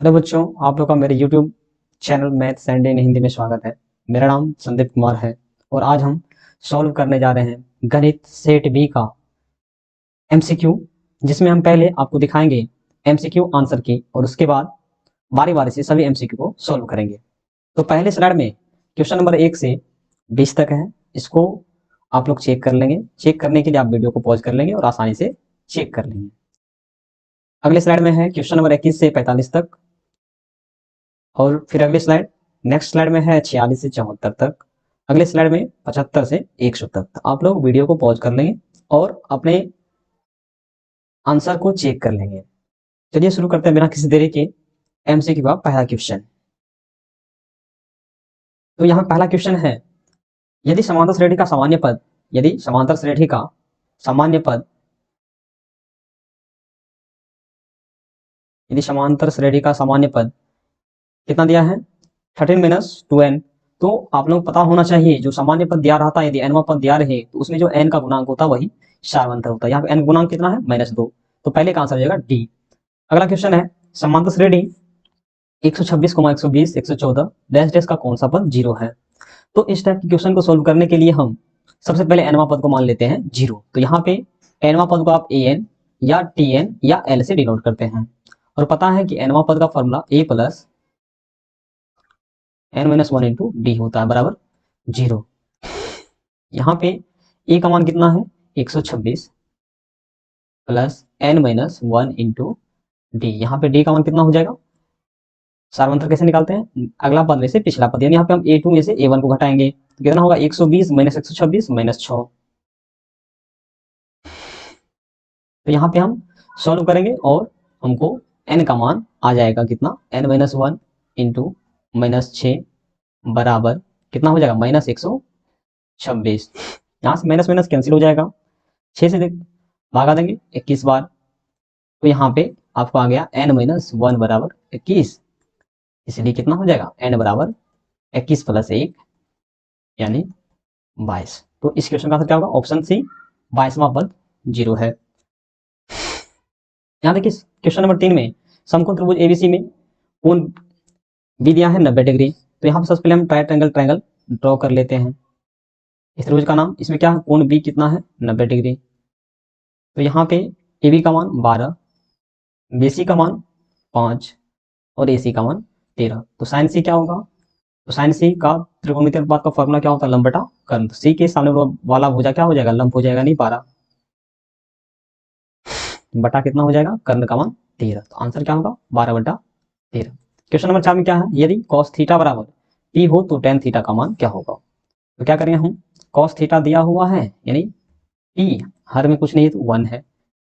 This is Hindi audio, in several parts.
हेलो बच्चों, आप लोग का मेरे YouTube channel maths and in Hindi में स्वागत है। मेरा नाम संदीप कुमार है और आज हम सॉल्व करने जा रहे हैं गणित सेट बी का MCQ, जिसमें हम पहले आपको दिखाएंगे MCQ आंसर की और उसके बाद बारी बारी से सभी MCQ को सॉल्व करेंगे। तो पहले स्लाइड में क्वेश्चन नंबर 1 से 20 तक है, इसको आप लोग चेक कर लेंगे। चेक करने के लिए आप वीडियो को पॉज कर लेंगे और आसानी से चेक कर लेंगे। अगले स्लाइड में है क्वेश्चन नंबर 21 से 45 तक और फिर अगली स्लाइड नेक्स्ट स्लाइड में है 46 से 74 तक। अगले स्लाइड में 75 से 100 तक। तो आप लोग वीडियो को पॉज कर लेंगे और अपने आंसर को चेक कर लेंगे। चलिए शुरू करते हैं बिना किसी देरी के MCQ का पहला क्वेश्चन। तो यहाँ पहला क्वेश्चन है, यदि समांतर श्रेणी का सामान्य पद यदि समांतर श्रेणी का सामान्य पद यदि समांतर श्रेणी का सामान्य पद कितना दिया है 13 - 2n। तो आप लोग पता होना चाहिए जो सामान्य पद दिया रहता है, यदि nवां पद दिया रहे तो उसमें जो n का गुणांक होता है वही सारवंतर होता है। यहाँ पे n गुणांक कितना है -2, तो पहले का आंसर हो जाएगा डी। अगला क्वेश्चन है, समांतर श्रेणी 126, 120, 114 डैश डैश का कौन सा पद 0 है। तो इस टाइप के क्वेश्चन को सोल्व करने के लिए हम सबसे पहले nवां पद को मान लेते हैं 0। तो यहाँ पे nवां पद को आप an या tn या l से डिनोट करते हैं और पता है कि nवां पद का formula a + n-1 into D होता है बराबर 0। यहाँ पे a का मान कितना है 126 प्लस n-1 इंटू डी। यहाँ पे d का मान कितना हो जाएगा, सारवंतर कैसे निकालते हैं, अगला पद में से पिछला पद, यानी यहाँ पे हम a2 में से a1 को घटाएंगे तो कितना होगा 120 - 126 - 6। तो यहाँ पे हम सॉल्व करेंगे और हमको n का मान आ जाएगा कितना n-1 इंटू -6 बराबर कितना हो जाएगा -126। यहाँ से माइनस माइनस कैंसिल हो जाएगा, 6 से भागा देंगे 21 बार। तो यहाँ पे आपको आ गया n-1 बराबर 21, इसलिए कितना हो जाएगा n बराबर 21 + 1 यानी 22। तो इस क्वेश्चन का आंसर क्या होगा, ऑप्शन सी 22वां पद 0 है। यहाँ देखिए क्वेश्चन नंबर 3 में समकोण त्रिभुज ABC में कोण बी दिया है 90 डिग्री। तो यहाँ पर सबसे पहले हम ट्रायंगल ड्रॉ कर लेते हैं। इस त्रिभुज का नाम, इसमें क्या है कोण बी कितना है 90 डिग्री। तो यहाँ पे AB का मान 12, BC का मान 5 और AC का मान 13। तो साइन सी क्या होगा, तो साइन सी का त्रिकोणमितीय अनुपात का फॉर्मूला क्या होता है लंब बटा कर्ण। तो सी के सामने वाला भुजा क्या हो जाएगा लंब हो जाएगा, नहीं 12 बटा कितना हो जाएगा कर्ण का मान 13। तो आंसर क्या होगा 12/13। क्वेश्चन नंबर 4 में क्या है, यदि cos थीटा बराबर p हो तो tan थीटा का मान क्या होगा। तो क्या करेंगे हम, cos थीटा दिया हुआ है यानी p हर में कुछ नहीं तो 1 है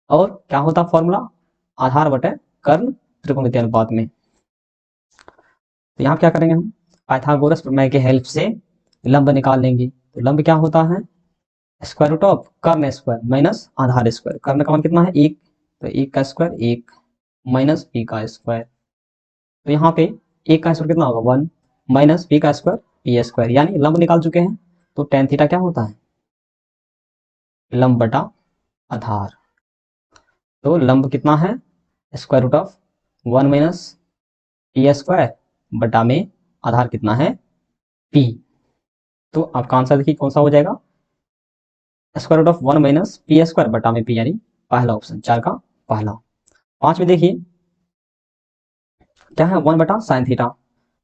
और क्या होता फॉर्मूला आधार बटे कर्ण त्रिकोणमितीय अनुपात में। तो यहाँ क्या करेंगे हम, पाइथागोरस प्रमेय के हेल्प से लंब निकाल लेंगे। तो लंब क्या होता है स्क्वायर रूट ऑफ कर्ण स्क्वायर माइनस आधार स्क्वायर। कर्ण का मान कितना है 1, तो 1 का स्क्वायर 1 माइनस p का स्क्वायर। तो यहाँ पे 1 का स्क्वायर कितना होगा 1 माइनस p का स्क्वायर p स्क्वायर, यानी लंब निकाल चुके हैं। तो tan थीटा क्या होता है लंब बटा आधार। तो लंब कितना है square root of 1 minus p square बटा में आधार कितना है p। तो आपका आंसर देखिए कौन सा हो जाएगा square root of 1 minus p square बटा में p, यानी पहला ऑप्शन 4 का पहला। 5 में देखिए क्या है 1 बटा साइन थीटा।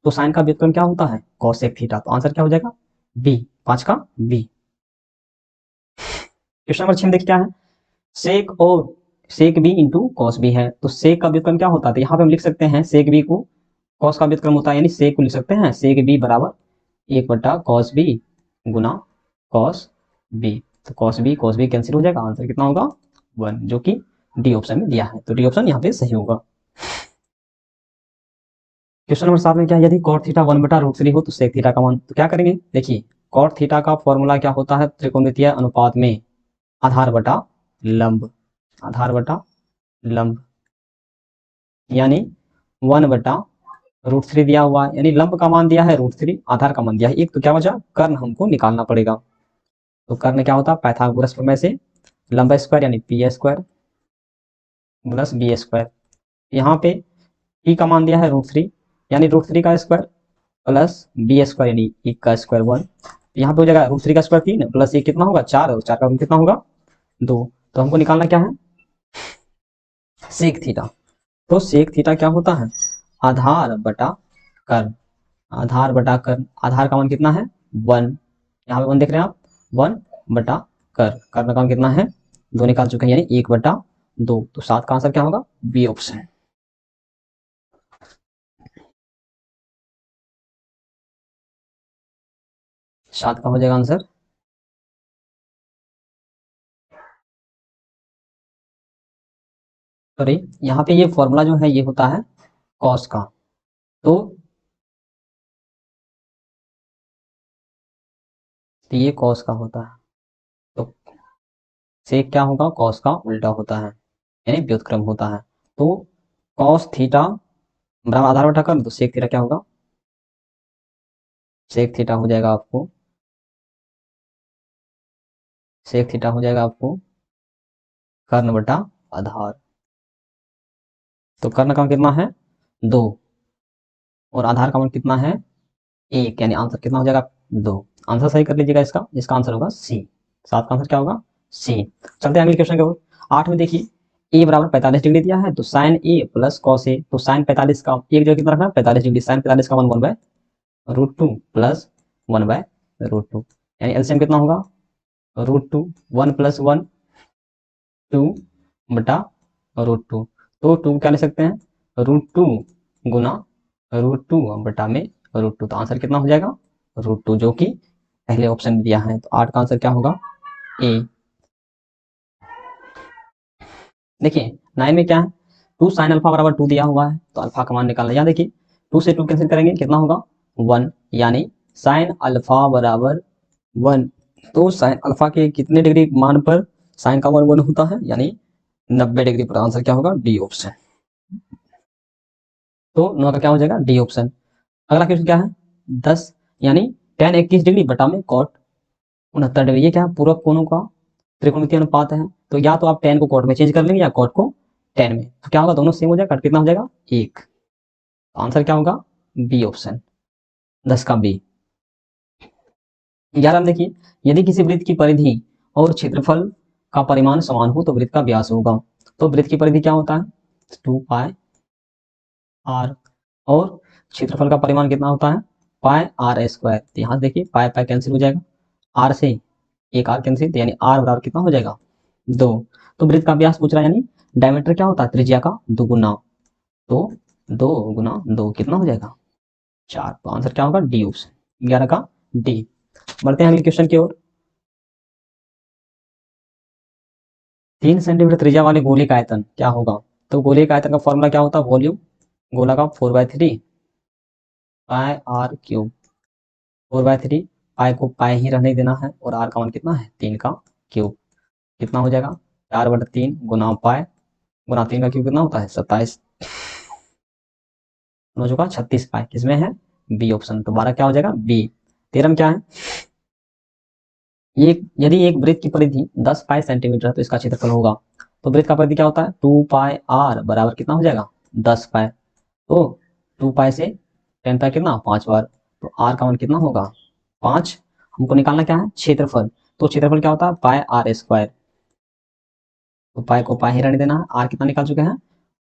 तो साइन का व्युत्क्रम क्या होता है कोसेक थीटा। तो आंसर क्या हो जाएगा बी, 5 का बी। क्वेश्चन नंबर 6 में देखिए क्या है, सेक और सेक बी इंटू कॉस बी है। तो सेक का व्युत्क्रम क्या होता है, तो यहाँ पे हम लिख सकते हैं सेक बी को कॉस का व्युत्क्रम होता है, यानी सेक को लिख सकते हैं सेक बी बराबर 1 बटा कॉस बी गुना कॉस बी। तो कॉस बी कैंसिल हो जाएगा, आंसर कितना होगा 1, जो कि डी ऑप्शन में दिया है। तो डी ऑप्शन यहाँ पे सही होगा। क्वेश्चन नंबर 7 में क्या है, यदि cot थीटा 1/√3 हो तो sec थीटा का मान। तो क्या करेंगे, देखिए cot थीटा का फॉर्मूला क्या होता है त्रिकोणमितीय अनुपात में आधार बटा लंब, आधार बटा लंब यानी 1/√3 दिया हुआ है, यानी लंब का मान दिया है √3, आधार का मान दिया है 1। तो क्या बचा कर्ण हमको निकालना पड़ेगा। तो कर्ण क्या होता है पाइथागोरस प्रमेय से लंब स्क्वायर यानी p square plus b square. यहाँ पे p का मान दिया है √3, यानी √3 का स्क्वायर प्लस b स्क्वायर यानी 1 का स्क्वायर 1। यहाँ पे हो जाएगा √3 का स्क्वायर 3 प्लस 1 कितना होगा 4, और 4 का कितना होगा 2। तो हमको निकालना क्या है सेक थीटा। तो सेक थीटा क्या होता है आधार बटा कर्ण। आधार बटा कर्ण, आधार का मान कितना है 1, यहाँ पे 1 देख रहे हैं आप 1 बटा कर्ण। कर्ण का मान कितना है 2 निकाल चुके हैं यानी 1/2। तो 7 का आंसर क्या होगा बी ऑप्शन। सात का हो जाएगा आंसर। सॉरी, यहाँ पे ये फॉर्मूला जो है ये होता है कॉस का। तो ये कॉस का होता है, तो सेक क्या होगा कॉस का उल्टा होता है यानी व्युत्क्रम होता है। तो कॉस थीटा बराबर आधार बटा कर्ण, तो सेक थीटा क्या होगा सेक थीटा हो जाएगा आपको, सेक थीटा हो जाएगा आपको कर्ण बटा आधार। तो कर्ण का मान कितना है 2 और आधार का मान कितना है 1, यानी आंसर कितना हो जाएगा 2। आंसर सही कर लीजिएगा इसका, इसका आंसर होगा सी। 7 का आंसर क्या होगा सी। चलते हैं अगले क्वेश्चन के ओर। 8 में देखिए ए बराबर 45 डिग्री दिया है, तो sign A plus cos A. तो साइन 45 का एक जगह कितना रखना है 45 डिग्री, साइन 45 का मान 1/√2 प्लस 1/√2, यानी एलसीएम कितना होगा √2, 1 + 1 2 बटा √2। तो 2 क्या ले सकते हैं √2 गुना √2 बटा में √2। तो आंसर कितना हो जाएगा √2, जो कि पहले ऑप्शन में दिया है। तो 8 का आंसर क्या होगा ए। देखिए 9 में क्या है 2 sin अल्फा बराबर 2 दिया हुआ है, तो अल्फा का मान निकालना है। यहाँ देखिए 2 से 2 कैंसिल करेंगे कितना होगा 1, यानी sin अल्फा बराबर 1। तो sin अल्फा के कितने डिग्री मान पर sin का मान 1 होता है, यानी 90 डिग्री पर। आंसर क्या होगा डी ऑप्शन। तो 9 का क्या हो जाएगा डी ऑप्शन। अगला क्वेश्चन क्या है 10, यानी tan 21 डिग्री बटा में cot 69 डिग्री। ये क्या है पूरक कोणों का त्रिकोणमितीय अनुपात है। तो या तो आप tan को cot में चेंज कर लेंगे या cot को tan में, तो क्या होगा दोनों सेम हो जाएगा, कट कितना हो जाएगा 1। आंसर क्या होगा बी ऑप्शन, 10 का बी। 11 में देखिए यदि किसी वृत्त की परिधि और क्षेत्रफल का परिमाण समान हो तो वृत्त का व्यास होगा। तो वृत्त की परिधि क्या होता है 2πr, और क्षेत्रफल का परिमाण कितना होता है πr²। तो यहाँ देखिए पाई पाई कैंसिल हो जाएगा, आर से एक आर कैंसिल, यानी आर बराबर कितना हो जाएगा 2। तो वृत्त का व्यास पूछ रहा है, यानी डायमीटर क्या होता है त्रिज्या का दुगुना। तो 2 गुना 2 कितना हो जाएगा 4। तो आंसर क्या होगा डी ऑप्शन, 11 का डी। बढ़ते हैं अगले क्वेश्चन की ओर। 3 सेंटीमीटर त्रिज्या वाले गोले का आयतन क्या होगा। तो गोले का आयतन का फॉर्मूला क्या होता है वॉल्यूम गोला का 4/3 πr³। 4/3 पाई को पाई ही रहने देना है, और आर का मान कितना है 3 का क्यूब। कितना हो जाएगा 4/3 गुना पाई गुना 3 का क्यूब कितना होता है 27, हो चुका 36 पाई, किसमें है बी ऑप्शन। तो 12 क्या हो जाएगा बी। 13 में क्या है यदि एक वृत्त की परिधि 10 पाई सेंटीमीटर है तो इसका क्षेत्रफल होगा। तो वृत्त का परिधि क्या होता है 2πr बराबर कितना हो जाएगा 10 पाई। तो 2 पाई से 10 पाई कितना 5 बार, तो आर का मान कितना होगा 5। हमको निकालना क्या है क्षेत्रफल, तो क्षेत्रफल क्या होता है πr²। तो पाई को पाई ही रहने देना है, आर कितना निकाल चुके हैं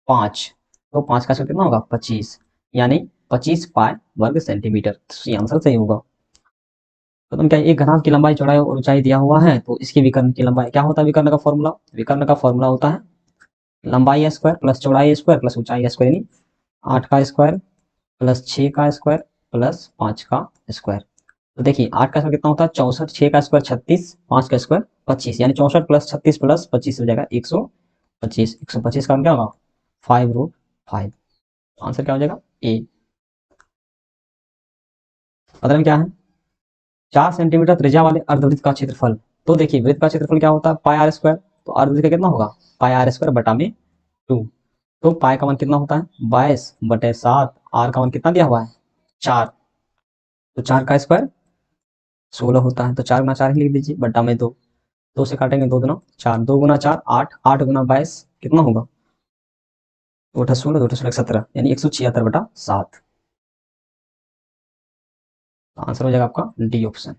5। तो 5 का स्क्वायर कितना होगा 25, यानी 25 पाई वर्ग सेंटीमीटर। तो ये आंसर सही होगा। तो तुम क्या एक घनाभ की लंबाई चौड़ाई और ऊंचाई दिया हुआ है, तो इसकी विकर्ण की लंबाई क्या होता है विकर्ण का फॉर्मूला, विकर्ण का फॉर्मूला होता है लंबाई स्क्वायर प्लस चौड़ाई स्क्वायर प्लस ऊंचाई स्क्वायर, यानी 8 का स्क्वायर प्लस 6 का स्क्वायर प्लस 5 का स्क्वायर। तो देखिए 8 का स्क्वायर कितना होता है 64, 6 का स्क्वायर 36, 5 का स्क्वायर 25, यानी 64 प्लस 36 प्लस 25 हो जाएगा 125। 125 का क्या होगा 5√5। आंसर क्या हो जाएगा ए। पता नहीं क्या है 4 सेंटीमीटर त्रिज्या वाले अर्धवृत्त का क्षेत्रफल। तो देखिए वृत्त का क्षेत्रफल क्या होता है πr², तो अर्धवृत्त का कितना होगा πr² बटा में 2। तो पाई का मान कितना होता है 22/7, आर का मान कितना दिया हुआ है 4। तो 4 का स्क्वायर 16 होता है, तो 4 गुना 4 ही लिख दीजिए बटा में 2। 2 से काटेंगे 2 गुना 4, 2 गुना 4 8, 8 गुना 22 कितना होगा दो अठा 16, दो अठा 16 17, यानी 176/7। तो आंसर हो जाएगा आपका डी ऑप्शन।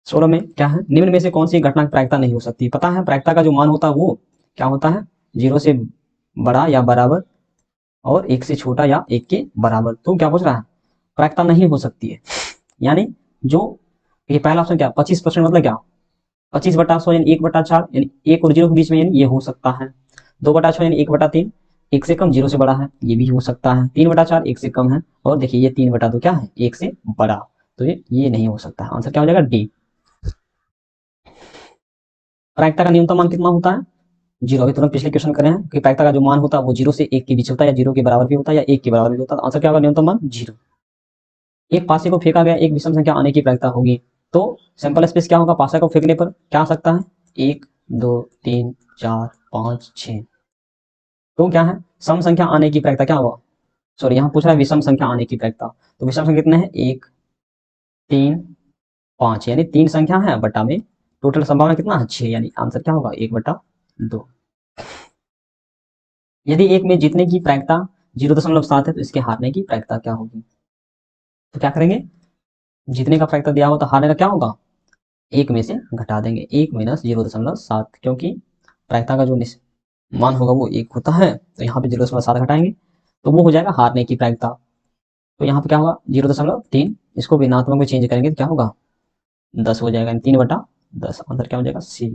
16 में क्या है, निम्न में से कौन सी घटना की प्रायिकता नहीं हो सकती। पता है प्रायिकता का जो मान होता है वो क्या होता है, 0 से बड़ा या बराबर और 1 से छोटा या 1 के बराबर। तो क्या पूछ रहा है, प्रायिकता नहीं हो सकती है, यानी जो ये पहला ऑप्शन क्या 25% मतलब क्या 25/100 यानी 1/4, यानी 1 और 0 के बीच में, यानी ये हो सकता है। 2/6 यानी 1/3, 1 से कम 0 से बड़ा है, ये भी हो सकता है। 3/4 1 से कम है, और देखिए ये 3/2 क्या है 1 से बड़ा, तो ये नहीं हो सकता है। आंसर क्या हो जाएगा डी। प्रायिकता का न्यूनतम मान कितना होता है 0। अभी तुरंत पिछले क्वेश्चन करे हैं कि प्रायिकता का जो मान होता है वो 0 से 1 के बीच होता है, या 0 के बराबर भी होता है, या 1 के बराबर भी होता है। आंसर क्या होगा न्यूनतम मान 0। एक पासे को फेंका गया, एक विषम संख्या आने की प्रायिकता होगी, तो सैंपल स्पेस क्या होगा पासा को फेंकने पर क्या आ सकता है 1 2 3 4 5 6। तो क्या है सम संख्या आने की प्रायिकता क्या होगा, सॉरी यहाँ पूछ रहा है विषम संख्या आने की प्रायिकता। तो विषम संख्या कितने हैं 1 3 5, यानी 3 संख्या है बटा में टोटल संभावना कितना है 6, यानी आंसर क्या होगा 1/2। यदि एक में जीतने की प्रायिकता 0.7 है तो इसके हारने की प्रायिकता क्या होगी। तो क्या करेंगे, जीतने का प्रायिकता दिया हो तो हारने का क्या होगा, एक में से घटा देंगे 1 - 0.7, क्योंकि प्रायिकता का जो मान होगा वो 1 होता है, तो यहाँ पे 0.7 घटाएंगे तो वो हो जाएगा हारने की प्रायिकता। तो यहाँ पे क्या होगा 0.3, इसको ऋणात्मक में चेंज करेंगे तो क्या होगा 10 हो जाएगा, 3/10। आंसर क्या हो जाएगा सी।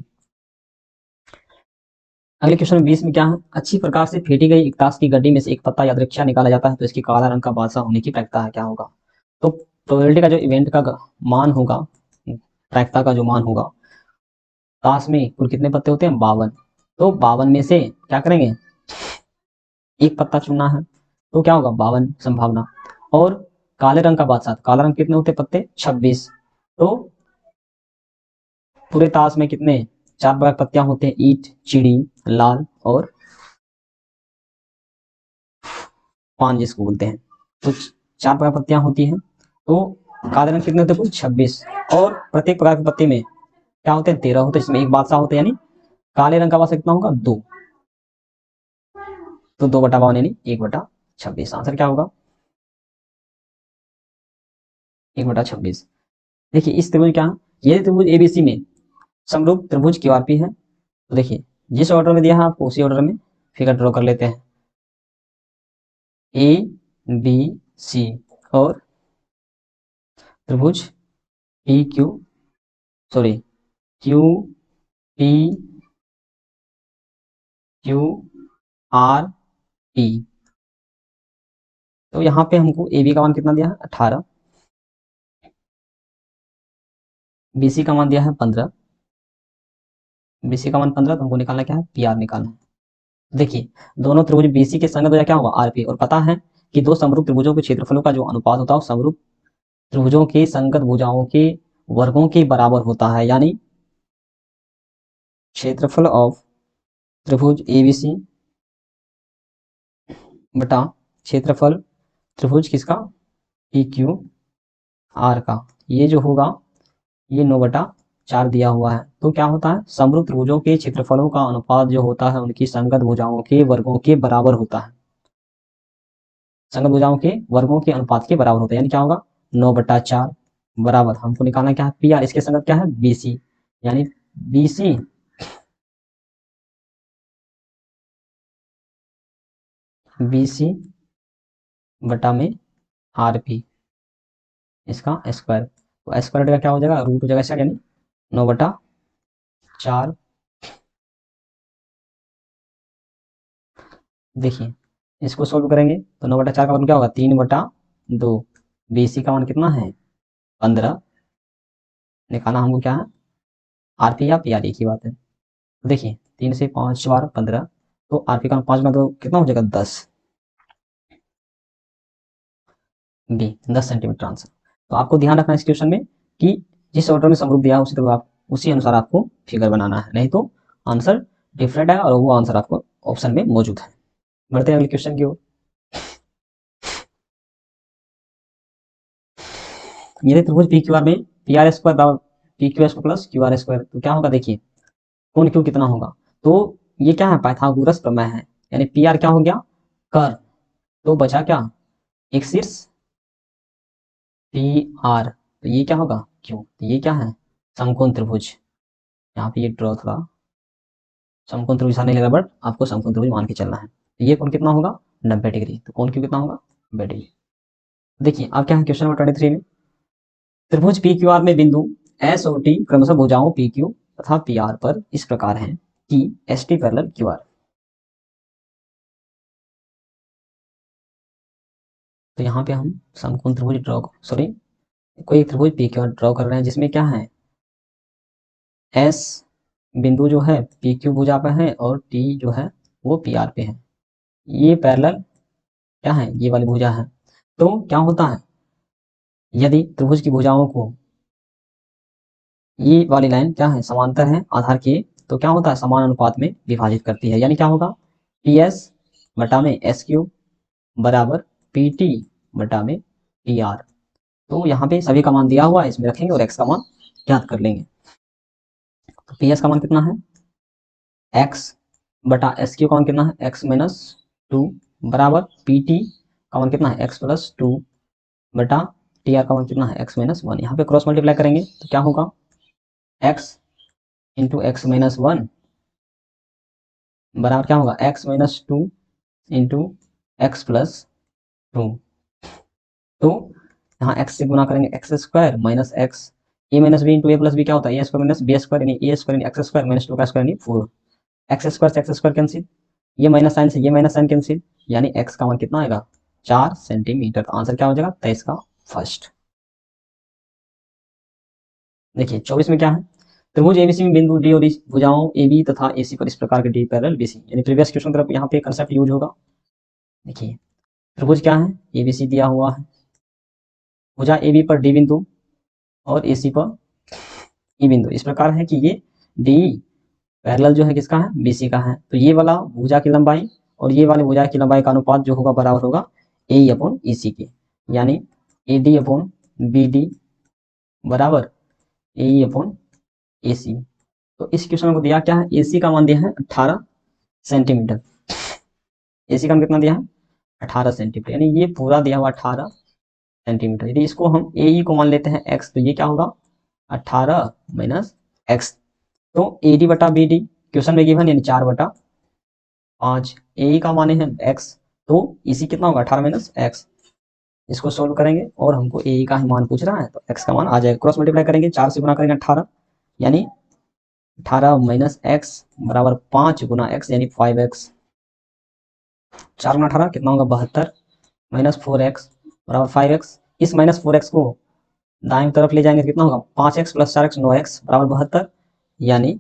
अगले क्वेश्चन 20 में क्या है, अच्छी प्रकार से फेंटी गई एक ताश की गड्डी में से एक पत्ता यादृच्छा निकाला जाता है तो इसकी काला रंग का बादशाह होने की प्रायिकता है क्या होगा। तो प्रोबेबिलिटी का जो इवेंट का मान होगा, प्रायिकता का जो मान होगा, ताश में कुल कितने पत्ते होते हैं 52, तो 52 में से क्या करेंगे एक पत्ता चुनना है, तो क्या होगा 52 संभावना। और काले रंग का बादशाह, काला रंग कितने होते पत्ते 26, तो पूरे ताश में कितने 4 प्रकार पत्तियां होते हैं, ईट चिड़ी लाल और पान जिसको बोलते हैं, तो 4 प्रकार पत्तियां होती हैं। तो काले रंग कितने होते हैं कुल 26, और प्रत्येक प्रकार के पत्ते में क्या होते हैं 13 होते हैं, इसमें एक बादशाह होते हैं, यानी काले रंग का बादशाह कितना होगा 2, तो 2/52 यानी 1/26। आंसर क्या होगा 1/26। देखिए इस त्रिभुज क्या, ये त्रिभुज एबीसी में समरूप त्रिभुज क्यूआरपी है। तो देखिए जिस ऑर्डर में दिया है आपको उसी ऑर्डर में फिगर ड्रॉ कर लेते हैं, ए बी सी और त्रिभुज P Q, sorry Q P Q R P. तो यहाँ पे हमको ए बी का मान कितना दिया है 18, बी सी का मान दिया है 15, बी सी का मान 15, तो हमको निकालना क्या है पी आर निकालना है। देखिए दोनों त्रिभुज बीसी के संगत भुजा क्या होगा आरपी, और पता है कि दो समरूप त्रिभुजों के क्षेत्रफलों का जो अनुपात होता है वो समरूप त्रिभुजों के संगत भुजाओं के वर्गों के बराबर होता है, यानी क्षेत्रफल ऑफ त्रिभुज एबीसी बटा क्षेत्रफल त्रिभुज किसका पी क्यू आर का, ये जो होगा ये 9/4 दिया हुआ है। तो क्या होता है समरूप त्रिभुजों के क्षेत्रफलों का अनुपात जो होता है उनकी संगत भुजाओं के वर्गों के बराबर होता है, संगत भुजाओं के वर्गों के अनुपात के बराबर होता है, यानी क्या होगा 9/4 बराबर हमको निकालना क्या है पी आर, इसके संगत क्या है बीसी, यानी बीसी बीसी बटा में आर पी इसका स्क्वायर, तो स्क्वायर का क्या हो जाएगा रूट हो जाएगा इसका, यानी 9/4। देखिए इसको सोल्व करेंगे तो 9/4 का मान क्या होगा 3/2, बीसी का मान कितना है 15, निकालना हमको क्या है आरपी या पी आर एक ही बात है। तो देखिए 3 से 5 बार 15, तो आरपी का 5 में तो कितना हो जाएगा 10, बी 10 सेंटीमीटर आंसर। तो आपको ध्यान रखना है इस क्वेश्चन में कि जिस ऑर्डर में समरूप दिया है उसी तरह आप उसी अनुसार आपको फिगर बनाना है, नहीं तो आंसर डिफरेंट है और वो आंसर आपको ऑप्शन में मौजूद है। बढ़ते हैं अगले क्वेश्चन की ओर। यदि त्रिभुज पी क्यू आर में पी आर स्क्वायर बराबर P Q square plus Q R square, तो क्या होगा देखिए कौन क्यू कितना होगा, तो ये क्या है पाइथागोरस प्रमेय है, यानी पी आर क्या हो गया कर्ण, तो बचा क्या, एक शीर्ष पी आर, तो ये क्या होगा क्यू, तो ये क्या है समकोण त्रिभुज। यहाँ पे ये ड्रॉ थोड़ा समकोण त्रिभुज नहीं लगा, बट आपको समकोण त्रिभुज मान के चलना है। तो ये कोण कितना होगा 90 डिग्री, तो कोण क्यू कितना होगा 90 डिग्री। देखिए अब क्या है क्वेश्चन नंबर 23 में, त्रिभुज पी क्यू आर में बिंदु एस और टी क्रमशः भुजाओं पी क्यू तथा पी आर पर इस प्रकार हैं कि S T parallel Q R. तो यहाँ पे हम समकोण त्रिभुज ड्रॉ, सॉरी कोई एक त्रिभुज पी क्यू आर ड्रॉ कर रहे हैं जिसमें क्या है एस बिंदु जो है पी क्यू भुजा पे है और टी जो है वो पी आर पे है। ये पैरेलल क्या है, ये वाली भुजा है। तो क्या होता है यदि त्रिभुज की भुजाओं को ये वाली लाइन क्या है समांतर है आधार के, तो क्या होता है समान अनुपात में विभाजित करती है, यानी क्या होगा पी एस बटा में एस क्यू बराबर पी टी बटा में पी आर। तो यहाँ पे सभी का मान दिया हुआ है, इसमें रखेंगे और एक्स का मान ज्ञात कर लेंगे। तो पी एस का मान कितना है एक्स बटा एस क्यू का मान कितना है एक्स माइनस टू बराबर पी टी का मान कितना है एक्स प्लस टू बटा टी आर का मान कितना है एक्स माइनस वन। यहाँ पे क्रॉस मल्टीप्लाई करेंगे तो क्या होगा x into x minus one बराबर क्या होगा x minus two into x plus two. तो यहाँ एक्स से गुना करेंगे एक्स स्क्वायर माइनस एक्स ए माइनस बी इंटू ए प्लस बी क्या होता है ए स्क्वायर माइनस बी स्क्वायर यानी ए स्क्वायर यानी एक्स स्क्वायर माइनस टू का स्क्वायर यानी फोर। एक्स स्क्वायर से एक्स स्क्वायर कैंसिल, ये माइनस साइन से ये माइनस साइन कैंसिल, यानी एक्स का मान कितना आएगा 4 सेंटीमीटर। तो आंसर क्या हो जाएगा 23 का फर्स्ट। देखिए 24 में क्या है, त्रिभुज एबीसी में बिंदु डी और भुजाओं ए बी तथा ए सी पर इस प्रकार के डी पैरेलल बीसी, यानी प्रीवियस क्वेश्चन तरफ यहाँ पे कंसेप्ट यूज होगा। देखिए त्रिभुज क्या है एबीसी दिया हुआ है, भुजा ए बी पर डी बिंदु और ए सी पर ई बिंदु इस प्रकार है कि ये डी पैरेलल जो है किसका है बीसी का है। तो ये वाला भुजा की लंबाई और ये वाली भुजा की लंबाई का अनुपात जो होगा बराबर होगा ए अपॉन ई सी के, यानी A D upon B D बराबर ए अपॉन ए सी। तो इस क्वेश्चन को दिया क्या है ए सी का मान दिया है 18 सेंटीमीटर, ए सी का मान कितना दिया है 18 सेंटीमीटर, यानी ये पूरा दिया हुआ 18 सेंटीमीटर। यदि इसको हम ए ई को मान लेते हैं एक्स तो ये क्या होगा 18 माइनस एक्स। तो ए डी बटा बी डी क्वेश्चन में गिवन यानी 4/5, ए का माने हैं एक्स, तो इसी कितना होगा 18 माइनस एक्स। इसको सोल्व करेंगे और हमको ए का ही मान पूछ रहा है तो एक्स का मान आ जाएगा, क्रॉस मल्टीप्लाई करेंगे 4 से गुना करेंगे 18 यानी 18 माइनस एक्स बराबर 5 गुना एक्स यानी 5x, 4 गुना 18 कितना होगा 72 माइनस 4x बराबर 5x। इस माइनस 4x को दाएं तरफ ले जाएंगे तो कितना होगा 5x प्लस 4x 9x बराबर 72, यानी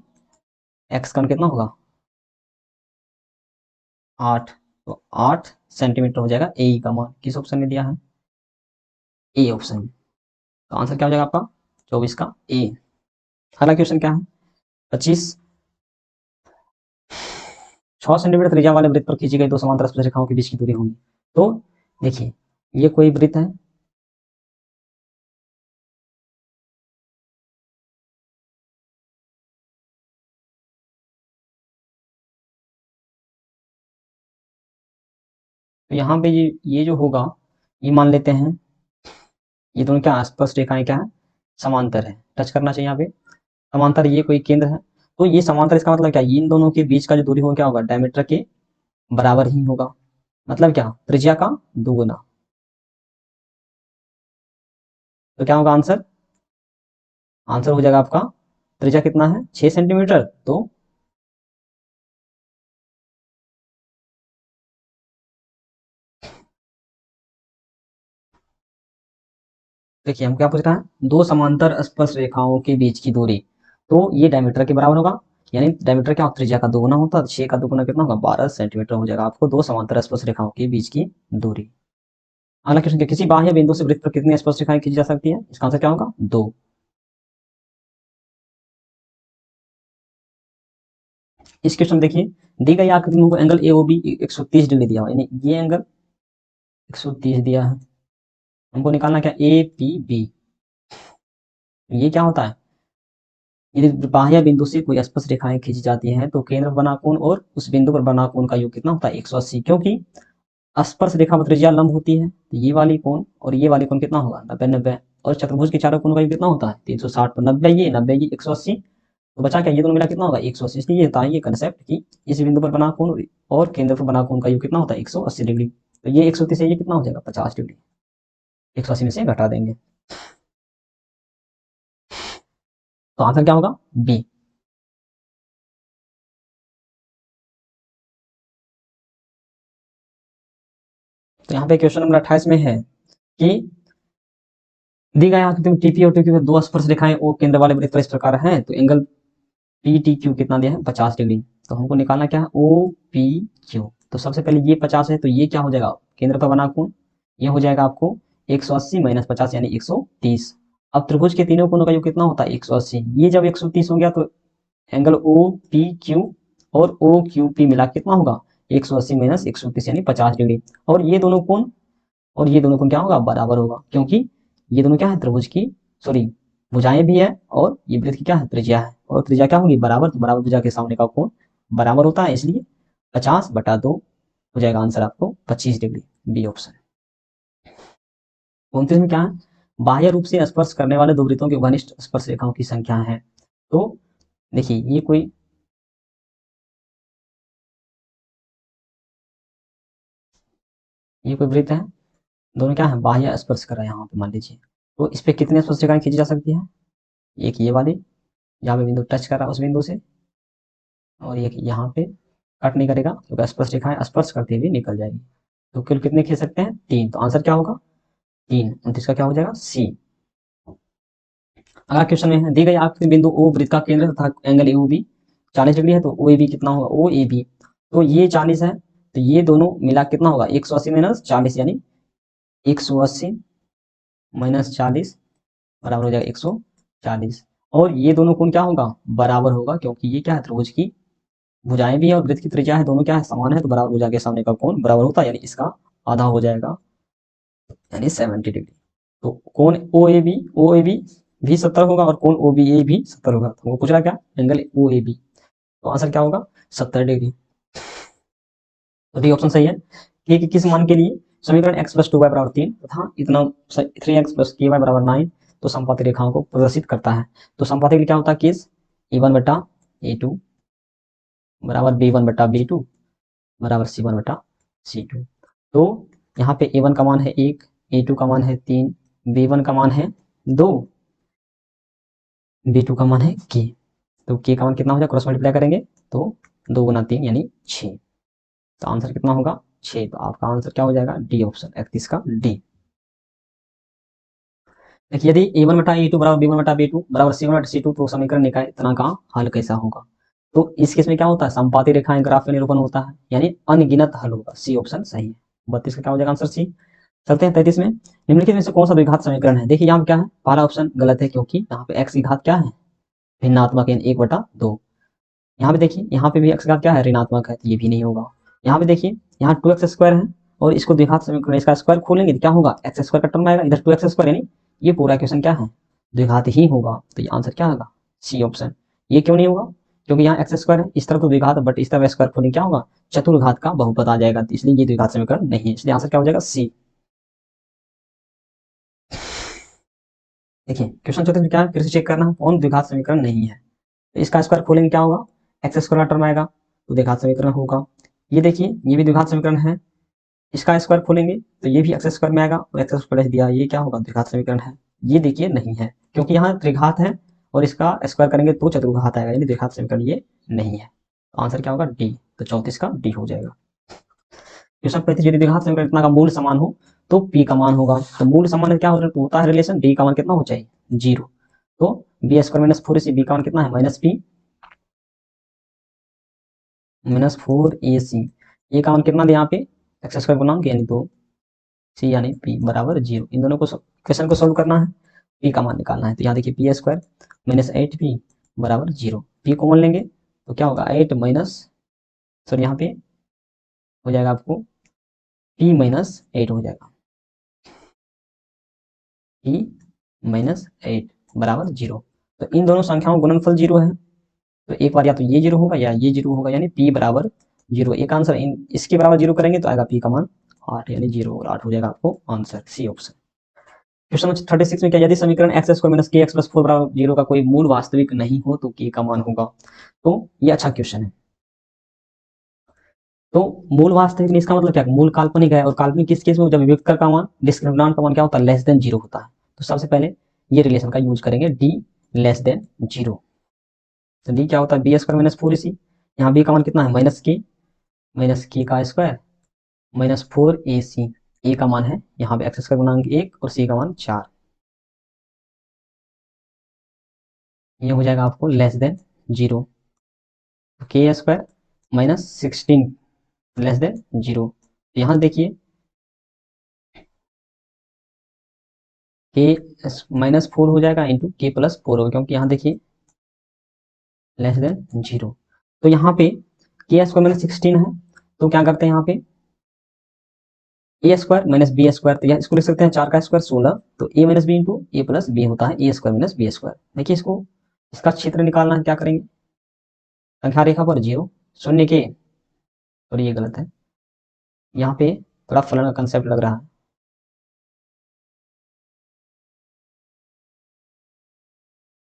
x का कितना होगा 8। तो 8 सेंटीमीटर हो जाएगा ए का मान, किस ऑप्शन में दिया है ए ऑप्शन। तो आंसर क्या हो जाएगा आपका 24 का ए। अगला क्वेश्चन क्या है 25, 6 सेंटीमीटर त्रिज्या वाले वृत्त पर खींची गई दो समांतर स्पर्श रेखाओं के बीच की दूरी होगी। तो देखिए ये कोई वृत्त है, तो यहाँ पे ये जो होगा ये मान लेते हैं ये दोनों क्या स्पर्श रेखाएं क्या है समांतर है, टच करना चाहिए यहाँ पे समांतर, ये कोई केंद्र है। तो ये समांतर इसका मतलब क्या इन दोनों के बीच का जो दूरी होगा क्या होगा डायमीटर के बराबर ही होगा, मतलब क्या त्रिज्या का दोगुना। तो क्या होगा आंसर, आंसर हो जाएगा आपका त्रिज्या कितना है 6 सेंटीमीटर। तो देखिए हम क्या पूछ रहा है दो समांतर स्पर्श रेखाओं के बीच की दूरी, तो ये डायमीटर के बराबर होगा, यानी डायमीटर क्या त्रिज्या का दोगुना होता है, 6 का दोगुना कितना होगा 12 सेंटीमीटर हो जाएगा आपको दो समांतर स्पर्श रेखाओं के बीच की दूरी। अगला क्वेश्चन, किसी बाह्य बिंदु से वृत्त पर कितनी स्पर्श रेखाएं खींची जा सकती है, इसका आंसर क्या होगा 2। इस क्वेश्चन देखिए दी गई आकृति में angle A O B 130 degree दिया हुआ, यानी ये एंगल 130 दिया है, हमको निकालना क्या ए पी बी। ये क्या होता है यदि बाह्य बिंदु से कोई स्पर्श रेखाएं खींची जाती हैं तो केंद्र बना कोण और उस बिंदु पर बना कोण का योग कितना होता है 180, क्योंकि स्पर्श रेखा में त्रिज्या लंब होती है, तो ये वाली कोण और ये वाली कोण कितना होगा 90-90, और चतुर्भुज के चारों कोणों का योग कितना होता है 360, तो 90 ये 180, तो बचा क्या, ये दोनों मिला कितना होगा 180। इसलिए ये होता है ये कंसेप्ट कि इस बिंदु पर बना कोण और केंद्र पर बना कोण का योग कितना होता है 180 डिग्री। तो ये 180 से ये कितना हो जाएगा 50 डिग्री, 180 में से घटा देंगे, तो आंसर क्या होगा बी। तो यहाँ पे क्वेश्चन नंबर 28 में है कि दी गई आकृति में टीपी और टीक्यू में दो स्पर्श रेखाएं ओ केंद्र वाले वृत्त पर इस प्रकार हैं, तो एंगल पी टी क्यू कितना दिया है 50 डिग्री। तो हमको निकालना क्या है ओ पी क्यू। तो सबसे पहले ये 50 है, तो ये क्या हो जाएगा केंद्र पर बना कोण, ये हो जाएगा आपको 180 माइनस 50 यानी 130। अब त्रिभुज के तीनों कोणों का योग कितना होता है 180, ये जब 130 हो गया तो एंगल ओ पी क्यू और ओ क्यू पी मिला कितना होगा 180 माइनस 130 यानी 50 डिग्री। और ये दोनों कोण और ये दोनों कोण क्या होगा बराबर होगा, क्योंकि ये दोनों क्या है त्रिभुज की सॉरी भुजाएं भी है और ये वृत्त की क्या है त्रिज्या है, और त्रिज्या क्या होगी बराबर, तो बराबर भुजा के सामने का कोण बराबर होता है, इसलिए 50/2 हो जाएगा आंसर आपको 25 डिग्री, बी ऑप्शन। 29 में क्या है बाह्य रूप से स्पर्श करने वाले दो वृत्तों के घनिष्ठ स्पर्श रेखाओं की संख्या है। तो देखिए ये कोई वृत्त है, दोनों क्या है बाह्य स्पर्श कर रहे हैं यहाँ पे मान लीजिए, तो इस पे कितने स्पर्श रेखाएं खींची जा सकती है, एक ये वाली जहाँ पे बिंदु टच कर रहा है उस बिंदु से, और एक यहाँ पे कट नहीं करेगा क्योंकि स्पर्श रेखाएं स्पर्श करते हुए निकल जाएगी। तो कुल कितने खींच सकते हैं 3, तो आंसर क्या होगा 3, 29 का क्या हो जाएगा सी। अगला क्वेश्चन में है दी गई आकृति बिंदु ओ वृत्त का केंद्र तथा एंगल ए बी 40 डिग्री है, तो ओ ए बी कितना होगा ओ ए बी, तो ये 40 है, तो ये दोनों मिला कितना होगा 180 माइनस 40 यानी 180 माइनस 40 बराबर हो जाएगा 140, और ये दोनों कोण क्या होगा बराबर होगा, क्योंकि ये क्या है त्रिभुज की भुजाएं भी है और वृत्त की त्रिज्या है, दोनों क्या है समान है, तो बराबर भुजा के सामने का कोण बराबर होता है, यानी इसका आधा हो जाएगा यानी 70 डिग्री। तो कोण ओ ए बी भी 70 होगा और कोण ओ बी ए भी 70 होगा, तो वो पूछ रहा क्या एंगल ओ ए बी, तो आंसर क्या होगा 70 डिग्री। तो डी ऑप्शन सही है। के किस मान के लिए समीकरण x प्लस 2y बराबर 3 तथा इतना 3x प्लस ky बराबर 9 तो संपाती रेखाओं को प्रदर्शित करता है, तो संपाती के लिए क्या होता है केस e1 बटा e2 बराबर b1 बटा b2 बराबर c1 बटा c2। तो यहाँ पे a1 का मान है 1, a2 का मान है 3, b1 का मान है 2, b2 का मान है k, तो k का मान कितना हो जाए क्रॉस मल्टीप्लाई करेंगे तो 2 गुना 3 यानी 6, तो आंसर कितना होगा 6, तो आपका आंसर क्या हो जाएगा डी ऑप्शन 31 का डी। देखिए यदि a1 बटा e2 बराबर b1 बटा b2 बराबर c1 बटा c2 तो समीकरण निकाय इतना का हल कैसा होगा, तो इस केस में क्या होता है संपाती रेखाएं ग्राफ का निरूपण होता है, यानी अनगिनत हल होगा, सी ऑप्शन सही है। 32 का क्या हो जाएगा आंसर सी। चलते हैं 33 में निम्नलिखित में से कौन सा द्विघात समीकरण है, देखिए यहाँ पे क्या है पहला ऑप्शन गलत है, क्योंकि यहाँ पे x की घात क्या है भिन्नात्मक यानी 1/2, यहाँ पे देखिए यहाँ पे भी x का क्या है ऋणात्मक है, तो ये भी नहीं होगा। यहाँ पे देखिए यहाँ 2x² है और इसको द्विघात समीकरण इसका स्क्वायर खोलेंगे तो क्या होगा x² का टर्म आएगा, इधर 2x² यानी ये पूरा क्वेश्चन क्या है द्विघात ही होगा, तो ये आंसर क्या होगा सी ऑप्शन। ये क्यों नहीं होगा क्योंकि यहाँ x² है, इस तरफ तो द्विघात बट इस तरफ स्क्वायर खोलेंगे क्या होगा चतुर्घात का बहुपद आ जाएगा, तो इसलिए ये द्विघात समीकरण नहीं है, इसलिए आंसर क्या हो जाएगा सी। देखिए क्वेश्चन 34 में क्या है फिर से चेक करना कौन द्विघात समीकरण नहीं है, तो इसका स्क्वायर खोलेंगे क्या होगा x² का टर्म आएगा तो द्विघात समीकरण होगा। ये देखिए ये भी द्विघात समीकरण है, इसका स्क्वायर खोलेंगे तो ये भी x² में आएगा और x प्लस दिया ये क्या होगा द्विघात समीकरण है, ये देखिए नहीं है क्योंकि यहाँ त्रिघात है और इसका स्क्वायर करेंगे तो चतुर्घात आएगा, यानी द्विघात समीकरण ये नहीं है, तो आंसर क्या होगा डी, तो 34 का डी हो जाएगा। क्वेश्चन 35 यदि द्विघात समीकरण इतना का मूल समान हो तो p का मान होगा, तो मूल समान क्या होता है रिलेशन d का मान कितना हो चाहिए 0, तो b² माइनस 4ac b का मान कितना है माइनस p माइनस 4ac, ए का मान कितना दिया यहाँ पे x² गुना यानी 2 c यानी p बराबर 0, इन दोनों को क्वेश्चन को सोल्व करना है p का मान निकालना है, तो यहाँ देखिए p² माइनस 8p बराबर 0, p कॉमन लेंगे तो क्या होगा 8 माइनस सॉरी यहाँ पे हो जाएगा आपको p माइनस 8 हो जाएगा, p माइनस 8 बराबर 0, तो इन दोनों संख्याओं गुणनफल 0 है, तो एक बार या तो ये 0 होगा या ये 0 होगा, यानी p बराबर 0, एक आंसर इसके बराबर 0 करेंगे तो आएगा p का मान 8 यानी 0 और 8 हो जाएगा आपको answer C option. Question number 36 में क्या, यदि समीकरण X square minus K X plus 4 बराबर 0 का कोई मूल वास्तविक नहीं हो तो के का मान होगा। तो ये अच्छा क्वेश्चन है। तो मूल वास्तविक नहीं, इसका मतलब क्या, मूल काल्पनिक है, और काल्पनिक किस केस में, जब विविक्तर का मान, डिस्क्रिमिनांट का मान क्या होता है, लेस देन 0 होता है। तो सबसे पहले ये रिलेशन का यूज करेंगे, डी लेस देन 0। तो डी क्या होता है, बी स्क्वायर माइनस 4ac, यहाँ बी का मान कितना है, माइनस के का स्क्वायर माइनस 4ac, ए का मान है यहाँ पे एक्स स्क्वायर गुणांक 1 और सी का मान 4। ये हो जाएगा आपको लेस देन 0। के स्क्वायर माइनस 16 लेस देन 0। यहाँ देखिए के माइनस 4 हो जाएगा इंटू के प्लस 4 होगा, क्योंकि यहाँ देखिए लेस देन 0। तो यहाँ पे के स्क्वायर माइनस 16 है, तो क्या करते हैं यहाँ पे ए स्क्वायर माइनस बी स्क्वायर, तो इसको लिख सकते हैं 4 का स्क्वायर 16, तो ए माइनस बी इंटू ए प्लस बी होता है ए स्क्वायर माइनस बी स्क्वायर। देखिए इसको, इसका क्षेत्र निकालना है, क्या करेंगे, संख्या रेखा पर 0 शून्य के, और ये गलत है, यहाँ पे थोड़ा फलन का कंसेप्ट लग रहा है।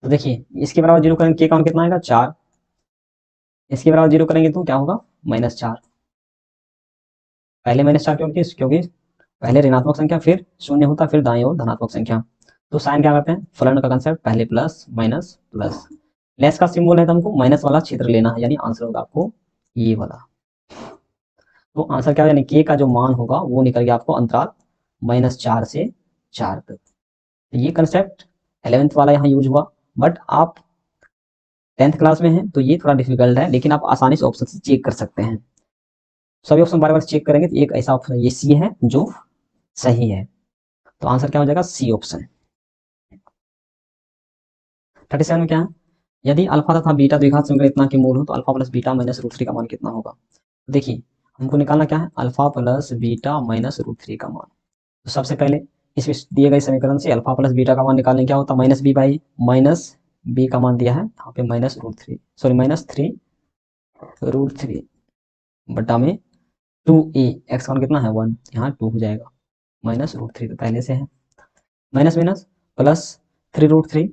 तो देखिए इसके बराबर 0 करेंगे, के का मान कितना आएगा 4, इसके बराबर 0 करेंगे तो क्या होगा -4। पहले -4 क्योंकि पहले ऋणात्मक संख्या फिर शून्य होता, फिर दाएं ओर धनात्मक संख्या। तो साइन क्या करते हैं, फलन का कंसेप्ट, पहले प्लस माइनस प्लस, लेस का सिंबल है तो हमको माइनस वाला क्षेत्र लेना है, यानी आंसर होगा आपको ये वाला। तो आंसर क्या है, यानी के का जो मान होगा वो निकल गया आपको अंतराल -4 से 4 तक। ये कंसेप्ट 11th वाला यहाँ यूज हुआ, बट आप 10th क्लास में हैं तो ये थोड़ा डिफिकल्ट है, लेकिन आप आसानी से ऑप्शन से चेक कर सकते हैं। सभी ऑप्शन बार बार चेक करेंगे तो एक ऐसा ऑप्शन ये सी है जो सही है। तो आंसर क्या हो जाएगा, सी ऑप्शन। 37 में क्या है, यदि अल्फा तथा बीटा द्विघात समीकरण इतना के मूल हो तो अल्फा प्लस बीटा माइनस √3 का मान कितना होगा। देखिए हमको निकालना क्या है, अल्फा प्लस बीटा माइनस √3 का मान। तो सबसे पहले इस दिए गए समीकरण से अल्फा प्लस बीटा का मान निकालने, क्या होता है, माइनस बी का मान दिया है यहाँ पे -√3, सॉरी -3√3 बटा में 2a, एक्स का मान कितना है 1, यहाँ 2 हो जाएगा, -√3 तो पहले से है, माइनस माइनस प्लस 3√3,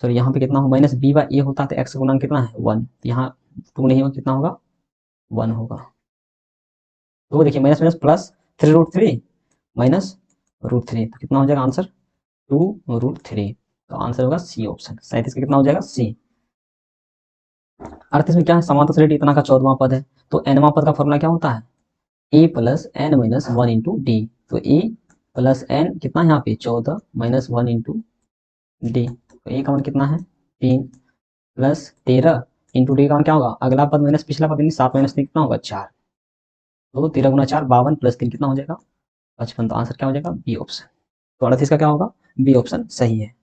सॉरी यहाँ पे कितना हो, माइनस बी बाई ए होता है तो एक्स का गुणांक कितना है 1, यहाँ 2 नहीं होगा, कितना होगा 1 होगा। तो देखिए माइनस माइनस प्लस 3√3 -√3, तो कितना हो जाएगा आंसर 2√3। तो आंसर होगा सी ऑप्शन। 37 का कितना हो जाएगा सी। 38 में क्या है, समांतर श्रेणी इतना का 14वां पद है, तो nवां पद का फॉर्मूला क्या होता है, a plus N minus 1 into D. तो a प्लस एन कितना है यहाँ पे 14 माइनस 1 इंटू डी, तो a का मान कितना है 3 प्लस 13 इंटू डी का मान क्या होगा, अगला पद माइनस पिछला पद, 7 माइनस 3 कितना होगा 4, तो 13 गुना 4 52 प्लस 3 कितना हो जाएगा 55। तो आंसर क्या हो जाएगा बी ऑप्शन। तो 38 का क्या होगा, बी ऑप्शन सही है।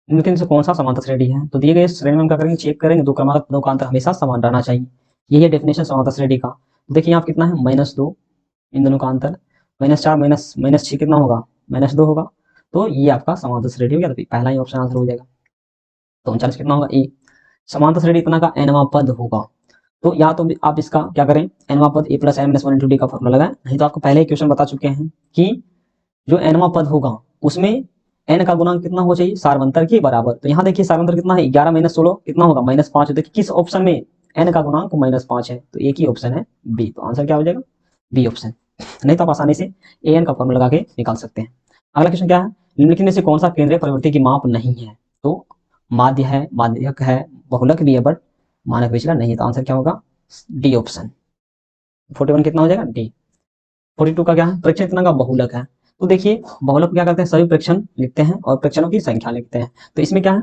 निम्नलिखित से कौन सा समांतर श्रेणी है, तो दिए गए श्रेणी में हम क्या करेंगे, चेक करेंगे, दो क्रमागत पदों का अंतर हमेशा समान रहना चाहिए। यही है डेफिनेशन समांतर श्रेणी का। देखिए यहाँ कितना है -2, इन दोनों का अंतर -4 -6 कितना होगा -2 होगा, तो ये आपका समांतर श्रेणी हो गया, तो पहला ही ऑप्शन आंसर हो जाएगा। तो 39 कितना होगा ए। समांतर श्रेणी इतना का nवां पद होगा, तो या तो आप इसका क्या करें, nवां पद a plus n minus 1 into D का फॉर्मूला लगाएं, नहीं तो आपको पहले ही क्वेश्चन बता चुके हैं कि जो nवां पद होगा उसमें n का गुणांक कितना हो चाहिए, सार्वंतर के बराबर। तो यहाँ देखिए सार्वंतर कितना है 11 माइनस 16 कितना होगा -5। देखिए किस ऑप्शन में n का गुणांक -5 है, तो एक ही ऑप्शन है बी। तो आंसर क्या हो जाएगा बी ऑप्शन। नहीं तो आप आसानी से an का फॉर्मूला लगा के निकाल सकते हैं। अगला क्वेश्चन क्या है, निम्नलिखित में से कौन सा केंद्रीय प्रवृत्ति की माप नहीं है। तो माध्य है, माध्यक है, बहुलक भी है, बट मानक विचलन नहीं है। तो आंसर क्या होगा डी ऑप्शन। 41 कितना हो जाएगा डी। 42 का क्या है, प्रेक्षण कितना का बहुलक है। तो देखिए बहुलक क्या करते हैं, सभी प्रेक्षण लिखते हैं और प्रेक्षणों की संख्या लिखते हैं। तो इसमें क्या है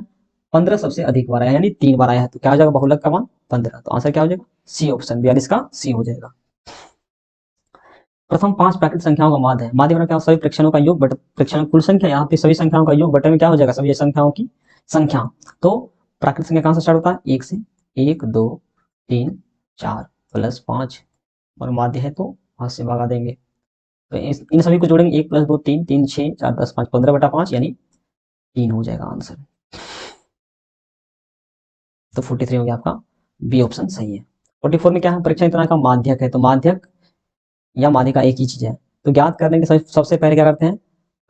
15 सबसे अधिक बार आया, यानी 3 बार आया है, तो क्या हो जाएगा बहुलक का मान 15। तो आंसर क्या हो जाएगा सी ऑप्शन, 42 का सी हो जाएगा। प्रथम 5 प्राकृतिक संख्याओं का माध्य है। माध्य क्या, सभी प्रेक्षणों का योग बट प्रेक्षण कुल संख्या, यहाँ पे सभी संख्याओं का योग बटे में क्या हो जाएगा सभी संख्याओं की संख्या। तो प्राकृतिक संख्या कहां से स्टार्ट होता है 1 से, 1 2 3 4 प्लस 5, और माध्य है तो हाथ से भगा देंगे। तो इन सभी को जोड़ेंगे 1 + 2 3 3 6 4 10 5 15/5 यानी 3 हो जाएगा आंसर। तो 43 हो गया आपका बी ऑप्शन सही है। 44 में क्या है, परीक्षण इतना का माध्यक है, तो माध्यक या माध्यिका एक ही चीज है। तो ज्ञात करने के सबसे पहले क्या करते हैं,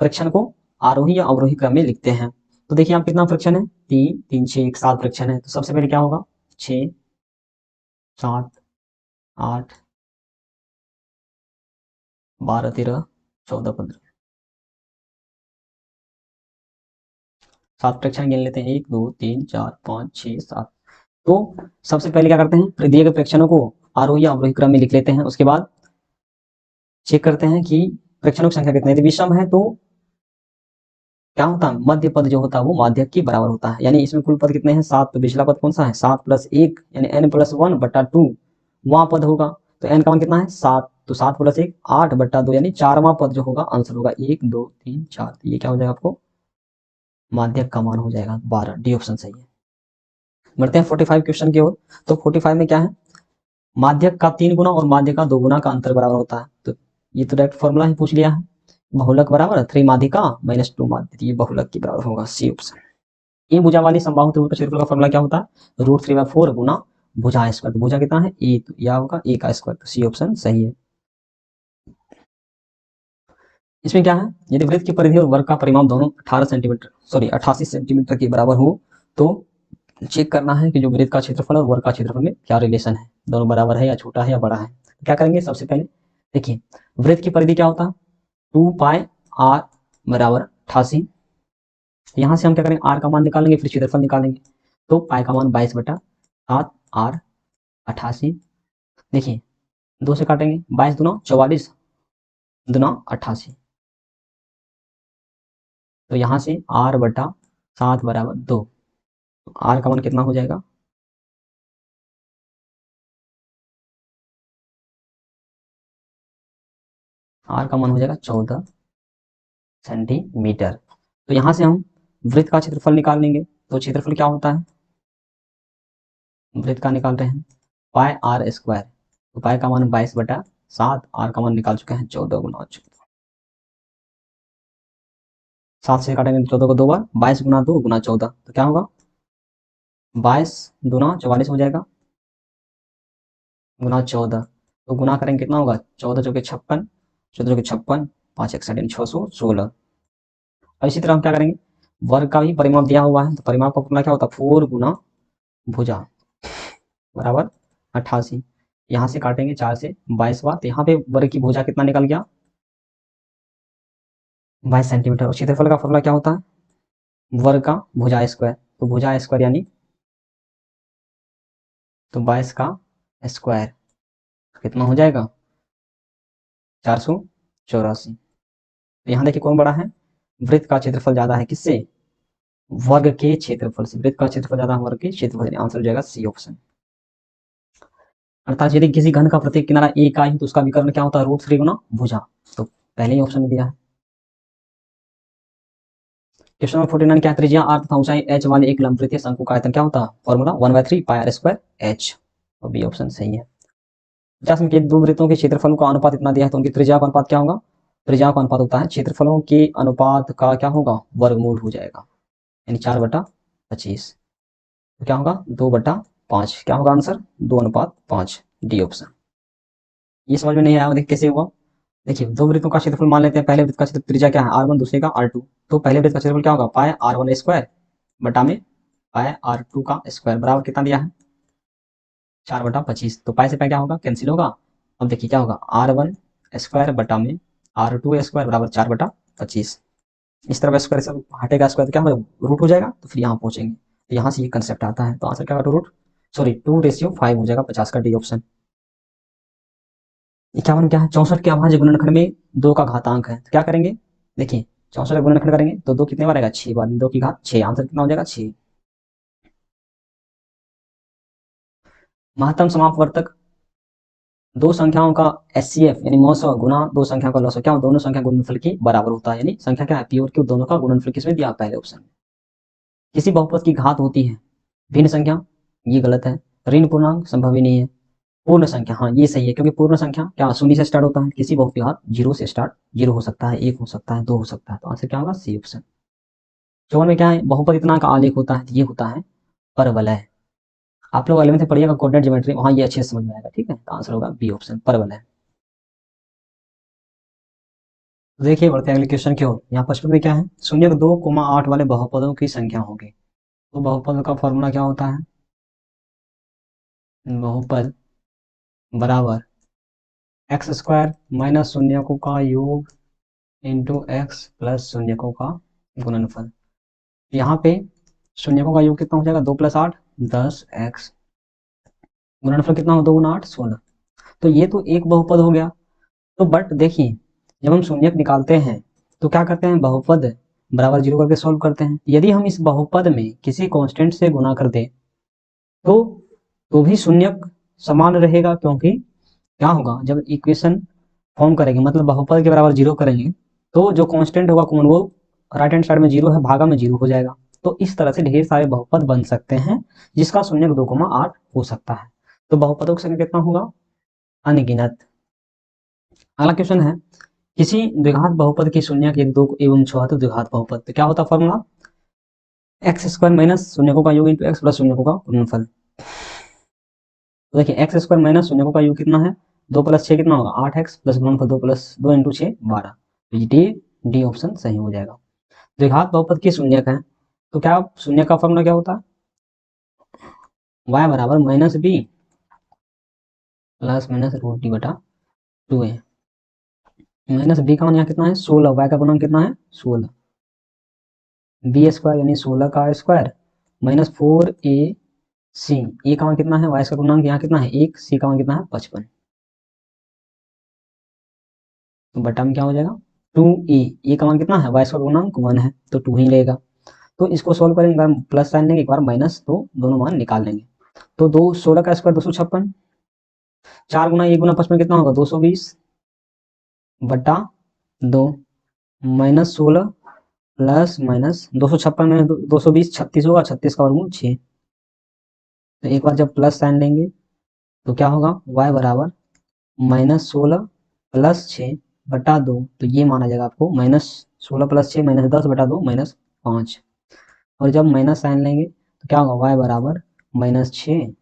परीक्षण को आरोही या अवरोही क्रम में लिखते हैं। तो देखिए आप कितना फ्रैक्शन है, 3 3 6 एक 7 फ्रैक्शन है। तो सबसे पहले क्या होगा, 6 7 8 12 13 14 15 7 फ्रैक्शन गिन लेते हैं, 1 2 3 4 5 6 7। तो सबसे पहले क्या करते हैं, दिए गए फ्रैक्शनों को आरोही या अवरोही क्रम में लिख लेते हैं। उसके बाद चेक करते हैं कि फ्रैक्शनों की संख्या कितनी है। यदि विषम है तो क्या होता है, मध्य पद जो होता है वो माध्यक के बराबर होता है। यानी इसमें कुल पद कितने हैं, 7। तो पिछला पद कौन सा है, 7 प्लस 1 यानी n+1/2 वहां पद होगा। तो n का मान कितना है, 7। तो 7 प्लस 1 8/2 यानी 4वां पद जो होगा आंसर होगा 1 2 3 4। तो ये क्या हो जाएगा आपको, माध्यक का मान हो जाएगा 12। डी ऑप्शन सही है। बढ़ते हैं 45 क्वेश्चन की ओर। तो 45 में क्या है, माध्यक का 3 गुना और माध्यक का 2 गुना का अंतर बराबर होता है। तो ये तो डायरेक्ट फॉर्मूला ही पूछ लिया है, बहुलक बराबर 3 माध्यिका -2 माध्यक, ये बहुलक के बराबर होगा, सी ऑप्शन। इन भुजा वाली समबाहु त्रिभुज का क्षेत्रफल का फॉर्मूला क्या होता है, √3/4 गुना भुजा स्क्वायर। तो भुजा कितना है, ए, तो यह होगा ए का स्क्वायर। तो सी ऑप्शन सही है। इसमें क्या है, यदि वृत्त की परिधि और वर्ग का परिमाप दोनों 88 सेंटीमीटर के बराबर हो तो चेक करना है कि जो वृत्त का क्षेत्रफल और वर्ग का क्षेत्रफल में क्या रिलेशन है, दोनों बराबर है या छोटा है या बड़ा है। तो क्या करेंगे, सबसे पहले देखिए वृत्त की परिधि क्या होता है, 2πr बराबर 88। यहाँ से हम क्या करेंगे, आर का मान निकालेंगे, फिर क्षेत्रफल निकालेंगे। तो पाई का मान 22/7 आर 88। देखिए 2 से काटेंगे, 22 दूना 44 दूना 88। तो यहाँ से r/7 बराबर 2। तो आर का मान कितना हो जाएगा, आर का मान हो जाएगा 14 सेंटीमीटर। तो यहाँ से हम वृत्त का क्षेत्रफल निकाल लेंगे। तो क्षेत्रफल क्या होता है, वृत्त का निकाल रहे हैं, पाई आर स्क्वायर। तो पाई का मान 22/7, आर का मान निकाल चुके हैं 14 गुना 14। 7 से काटेंगे 14 को 2 बार, 22 गुना 2 गुना 14। तो क्या होगा, 22 दूना 44 हो जाएगा गुना 14। तो गुना करेंगे कितना होगा, 14 चौके 56, 14 चौके 56, 5 1 616। और इसी तरह हम क्या करेंगे, वर्ग का भी परिमाप दिया हुआ है। तो परिमाप का फॉर्मूला क्या होता है, 4 गुना भुजा बराबर 88। यहाँ से काटेंगे 4 से 22 बार। तो यहाँ पे वर्ग की भुजा कितना निकल गया, 22 सेंटीमीटर। और क्षेत्रफल का फॉर्मूला क्या होता है, वर्ग का भुजा स्क्वायर। तो भुजा स्क्वायर यानी तो 22 का स्क्वायर कितना हो जाएगा, 484। तो यहाँ देखिए कौन बड़ा है, वृत्त का क्षेत्रफल ज्यादा है किससे, वर्ग के क्षेत्रफल से। वृत्त का क्षेत्रफल ज्यादा है वर्ग के क्षेत्रफल से, आंसर हो जाएगा सी ऑप्शन। अर्थात यदि किसी घन का प्रत्येक किनारा ए का ही तो उसका विकर्ण क्या होता है, √3 गुना भुजा। तो पहले ही ऑप्शन में दिया है। क्वेश्चन नंबर 49 क्या, त्रिज्या r तथा ऊंचाई h वाले एक लंबवृत्तीय शंकु का आयतन क्या होता है, फॉर्मूला 1/3 पाई r स्क्वायर h। तो बी ऑप्शन सही है। 50 में दो वृत्तों के क्षेत्रफलों का अनुपात इतना दिया है तो उनकी त्रिज्या का अनुपात क्या होगा, त्रिज्या का अनुपात होता है क्षेत्रफलों के अनुपात का क्या होगा, वर्गमूल हो जाएगा, यानी 4/25। तो क्या होगा, 2/5। क्या होगा आंसर, 2:5। D option. ये समझ में नहीं आया, देख कैसे हुआ। देखिए दो वृत्तों का क्षेत्रफल मान लेते हैं, पहले वृत्त का क्षेत्र त्रिज्या क्या है r1, दूसरे का r2। तो पहले वृत्त का क्षेत्रफल क्या होगा, पाई r1 स्क्वायर बटा में पाई r2 का स्क्वायर बराबर कितना दिया है, 4/25। तो पाई से पाई क्या होगा, कैंसिल होगा। अब देखिए क्या होगा, r1 स्क्वायर बटा में r2 स्क्वायर बराबर 4/25। इस तरफ स्क्वायर से हटेगा स्क्वायर तो क्या होगा, रूट हो जाएगा। तो फिर यहाँ पहुंचेंगे, तो यहाँ से ये कंसेप्ट आता है। तो आंसर क्या होगा, 2:5 हो जाएगा, 50 का डी ऑप्शन। 51 क्या है, 64 के अभाज्य गुणनखंड में 2 का घातांक है। तो क्या करेंगे, देखिए 64 का गुणनखंड करेंगे तो 2 कितने बार आएगा, 6 बार, 2 की घात 6। आंसर कितना हो जाएगा, 6। महत्तम समापवर्तक दो संख्याओं का एचसीएफ यानी मौसौ गुना दो संख्याओं का लसौ, क्या दोनों संख्या गुणनफल के बराबर होता है। यानी संख्या क्या है, पी और क्यू दोनों का गुणनफल किसमें दिया, पहले ऑप्शन में। किसी बहुपद की घात होती है भिन्न संख्या, ये गलत है। ऋण पूर्णांक संभव ही नहीं है। पूर्ण संख्या, हाँ ये सही है, क्योंकि पूर्ण संख्या क्या शून्य से स्टार्ट होता है, किसी बहुपद की घात 0 से स्टार्ट, 0 हो सकता है, 1 हो सकता है, 2 हो सकता है। तो आंसर क्या होगा, सी ऑप्शन। 54 में क्या है, बहुपद इतना का आलेख होता है, ये होता है परवलय। आप लोग 11th में पढ़िएगा कोऑर्डिनेट ज्योमेट्री, वहां ये अच्छे से समझ में आएगा। ठीक है, तो आंसर होगा बी ऑप्शन, परवल है। देखिए बढ़ते हैं अगले क्वेश्चन की ओर। यहाँ प्रश्न में क्या है, 0,2,8 वाले बहुपदों की संख्या होगी। तो बहुपद का फॉर्मूला क्या होता है, बहुपद बराबर एक्स स्क्वायर माइनस शून्यकों का योग इंटू एक्स प्लस शून्यकों का गुणनफल। यहाँ पे शून्यकों का योग कितना हो जाएगा, 2 + 8 10x, गुणनफल कितना हो, 2 × 8 16। तो ये तो एक बहुपद हो गया। तो बट देखिए, जब हम शून्यक निकालते हैं तो क्या करते हैं, बहुपद बराबर 0 करके सॉल्व करते हैं। यदि हम इस बहुपद में किसी कांस्टेंट से गुना कर दें तो भी शून्यक समान रहेगा, क्योंकि क्या होगा, जब इक्वेशन फॉर्म करेंगे मतलब बहुपद के बराबर 0 करेंगे तो जो कांस्टेंट होगा कॉमन वो राइट हैंड साइड में 0 है, भागा में 0 हो जाएगा। तो इस तरह से ढेर सारे बहुपद बन सकते हैं जिसका शून्यक 2,8 हो सकता है। तो बहुपदों की संख्या कितना होगा, अनगिनत। अगला क्वेश्चन है, किसी द्विघात बहुपद की शून्यक 1, 2 एवं चौहत्तर द्विघात बहुपद, तो क्या होता है फॉर्मूला, एक्स स्क्वायर माइनस शून्यकों का योग इंटू एक्स प्लस शून्यकों का गुणनफल। तो देखिए एक्स स्क्वायर माइनस शून्यकों का योग कितना है, 2 + 6 कितना होगा, 8x प्लस गुणनफल 2 + 2 × 6 12। तो डी डी ऑप्शन सही हो जाएगा। द्विघात बहुपद की शून्यक है, तो क्या शून्यक का फॉर्मूला क्या होता है, y बराबर minus B plus minus root D बटा 2a। माइनस बी का मान यहाँ कितना है 16, y का गुणांक कितना है 16, बी स्क्वायर यानी 16 का स्क्वायर माइनस 4ac, ए का मान कितना है, y का गुणांक यहाँ कितना है 1, c का मान कितना है 55। तो बटा में क्या हो जाएगा 2a, ए का मान कितना है, y का गुणांक 1 है तो 2 ही लेगा। तो इसको सोल्व करेंगे, एक बार प्लस साइन लेंगे, एक बार माइनस, तो दोनों मान निकाल लेंगे। तो 16 का स्क्वायर 256, 4 × 1 × 55 कितना होगा 220 बटा 2 माइनस 16 प्लस माइनस 256 में 220 36 होगा, 36 का वर्गमूल 6। तो एक बार जब प्लस साइन लेंगे तो क्या होगा, y बराबर -16 प्लस 6 बटा 2, तो ये माना जाएगा आपको -16 प्लस 6 -10 बटा 2 -5। और जब माइनस साइन लेंगे तो क्या होगा, y बराबर -6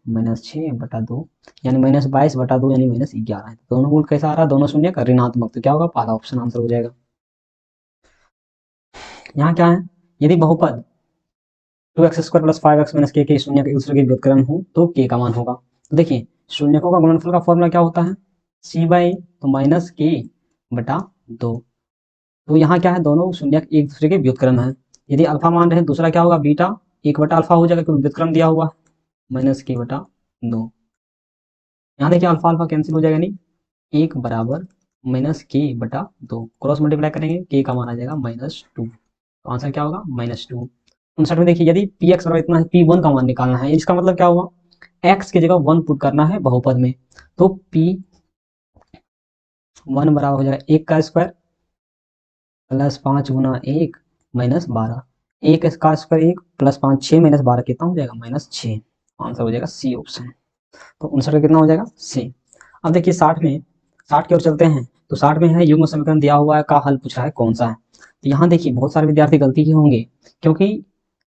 बटा 2 यानी -22 बटा 2 यानी -11। दोनों मूल कैसा आ रहा है, दोनों शून्य का ऋणात्मक, तो क्या होगा, पहला ऑप्शन आंसर हो जाएगा। यहाँ क्या है, यदि बहुपद 2x² + 5x - k के शून्य के दूसरे के व्युत्क्रम हो तो k का मान होगा। तो देखिए शून्यकों का गुणनफल का फॉर्मूला क्या होता है, c/, तो -k बटा 2। तो यहाँ क्या है, दोनों शून्य एक दूसरे के व्युत्क्रम है। यदि अल्फा मान रहे हैं, दूसरा क्या होगा, बीटा 1 बटा अल्फा हो जाएगा क्योंकि व्युत्क्रम दिया हुआ -k बटा 2। यहाँ देखिए अल्फा अल्फा कैंसिल हो जाएगा, नहीं 1 बराबर -k बटा 2, क्रॉस मल्टीप्लाई करेंगे k का मान आ जाएगा -2। तो आंसर क्या होगा, -2। 59 में देखिए यदि px बराबर इतना है, p1 का मान निकालना है, इसका मतलब क्या हुआ, x की जगह 1 पुट करना है बहुपद में। तो p1 बराबर हो जाएगा 1 का स्क्वायर प्लस 5 × 1 -12, 1 का स्क्वायर 1 प्लस 5 6 -12 कितना हो जाएगा, -6। आंसर हो जाएगा सी ऑप्शन। तो 59 का कितना हो जाएगा, सी। अब देखिए 60 में, 60 की ओर चलते हैं। तो 60 में है युग्म समीकरण दिया हुआ है का हल पूछ रहा है कौन सा है। तो यहाँ देखिए बहुत सारे विद्यार्थी गलती ही होंगे, क्योंकि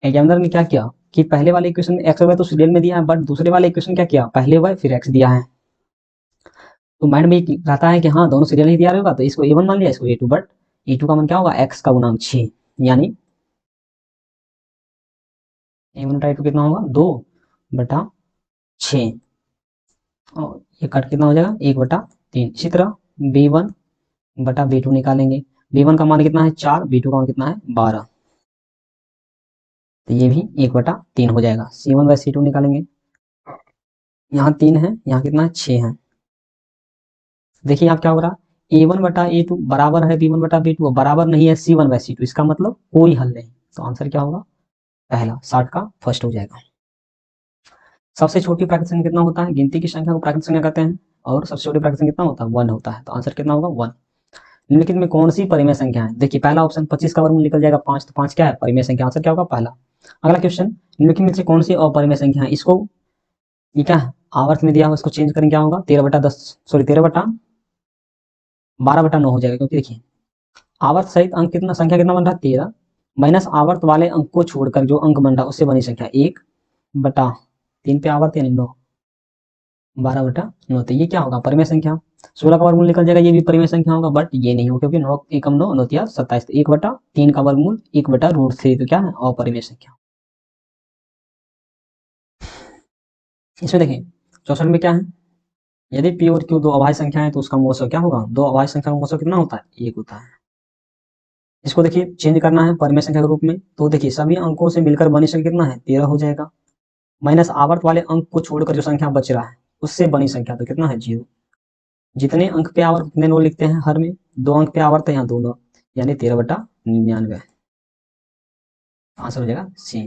एग्जामिनर ने क्या किया कि पहले वाले इक्वेशन में एक्स और वाई तो सीरियल में दिया है, बट दूसरे वाले इक्वेशन क्या किया, पहले वाई फिर एक्स दिया है। तो माइंड में रहता है कि हाँ दोनों सीरियल ही दिया रहेगा, तो इसको a1 मान लिया, इसको a2, बट a2 का मान क्या होगा, x का गुणांक 6, यानी a1 बटा a2 कितना होगा 2 बटा 6, और ये कट कितना हो जाएगा 1 बटा 3। इसी तरह b1 बटा b2 निकालेंगे, b1 का मान कितना है 4, b2 का मान कितना है 12, तो ये भी 1 बटा 3 हो जाएगा। c1/c2 निकालेंगे, यहाँ 3 है, यहाँ कितना है 6 है। देखिए यहाँ क्या हो रहा है, a1 बटा a2 बराबर है b1 बटा b2, बराबर नहीं है c1/c2, इसका मतलब कोई हल नहीं। तो आंसर क्या होगा, पहला 60 का फर्स्ट हो जाएगा। सबसे छोटी प्राकृतिक संख्या कितना होता है, गिनती की संख्या को प्राकृतिक संख्या कहते हैं, और सबसे छोटी प्राकृतिक संख्या कितना होता है 1 होता है। तो आंसर कितना होगा 1। निम्नलिखित में कौन सी परिमेय संख्या है, देखिए पहला ऑप्शन 25 का वर्गमूल निकल जाएगा 5, तो 5 क्या है परिमेय संख्या, आंसर क्या होगा पहला। अगला क्वेश्चन, निम्नलिखित में से कौन सी अपरिमेय संख्या है, इसको ये क्या है आवर्त में दिया हुआ, इसको चेंज करेंगे क्या होगा 13/12 हो जाएगा, क्योंकि देखिए आवर्त सहित अंक कितना, संख्या कितना बन रहा है 13, माइनस आवर्त वाले अंक को छोड़कर जो अंक बन रहा है उससे बनी संख्या 1/13 3 पे आवर्त यानी 9, 12/9। तो ये क्या होगा परिमेय संख्या। 16 का वर्गमूल निकल जाएगा, ये भी परिमेय संख्या होगा, बट ये नहीं होगा क्योंकि 9 एकम 9 9 तिया 27, तो 1/3 का वर्गमूल 1/√3, तो क्या है अपरिमेय संख्या। इसमें देखिए 64 में क्या है, यदि पी और क्यू दो अभाज्य संख्या है तो उसका मौसम क्या होगा, दो अभाज्य संख्या का मौसम कितना होता है 1 होता है। इसको देखिए चेंज करना है परिमेय संख्या के रूप में, तो देखिए सभी अंकों से मिलकर बनी संख्या कितना है 13 हो जाएगा, माइनस आवर्त वाले अंक को छोड़कर जो संख्या बच रहा है उससे बनी संख्या तो कितना है 0। जितने अंक पे आवर्त उतने 9 लिखते हैं हर में, 2 अंक पे आवर्त है यहाँ 2 9, यानी 13/99। आंसर हो जाएगा सी।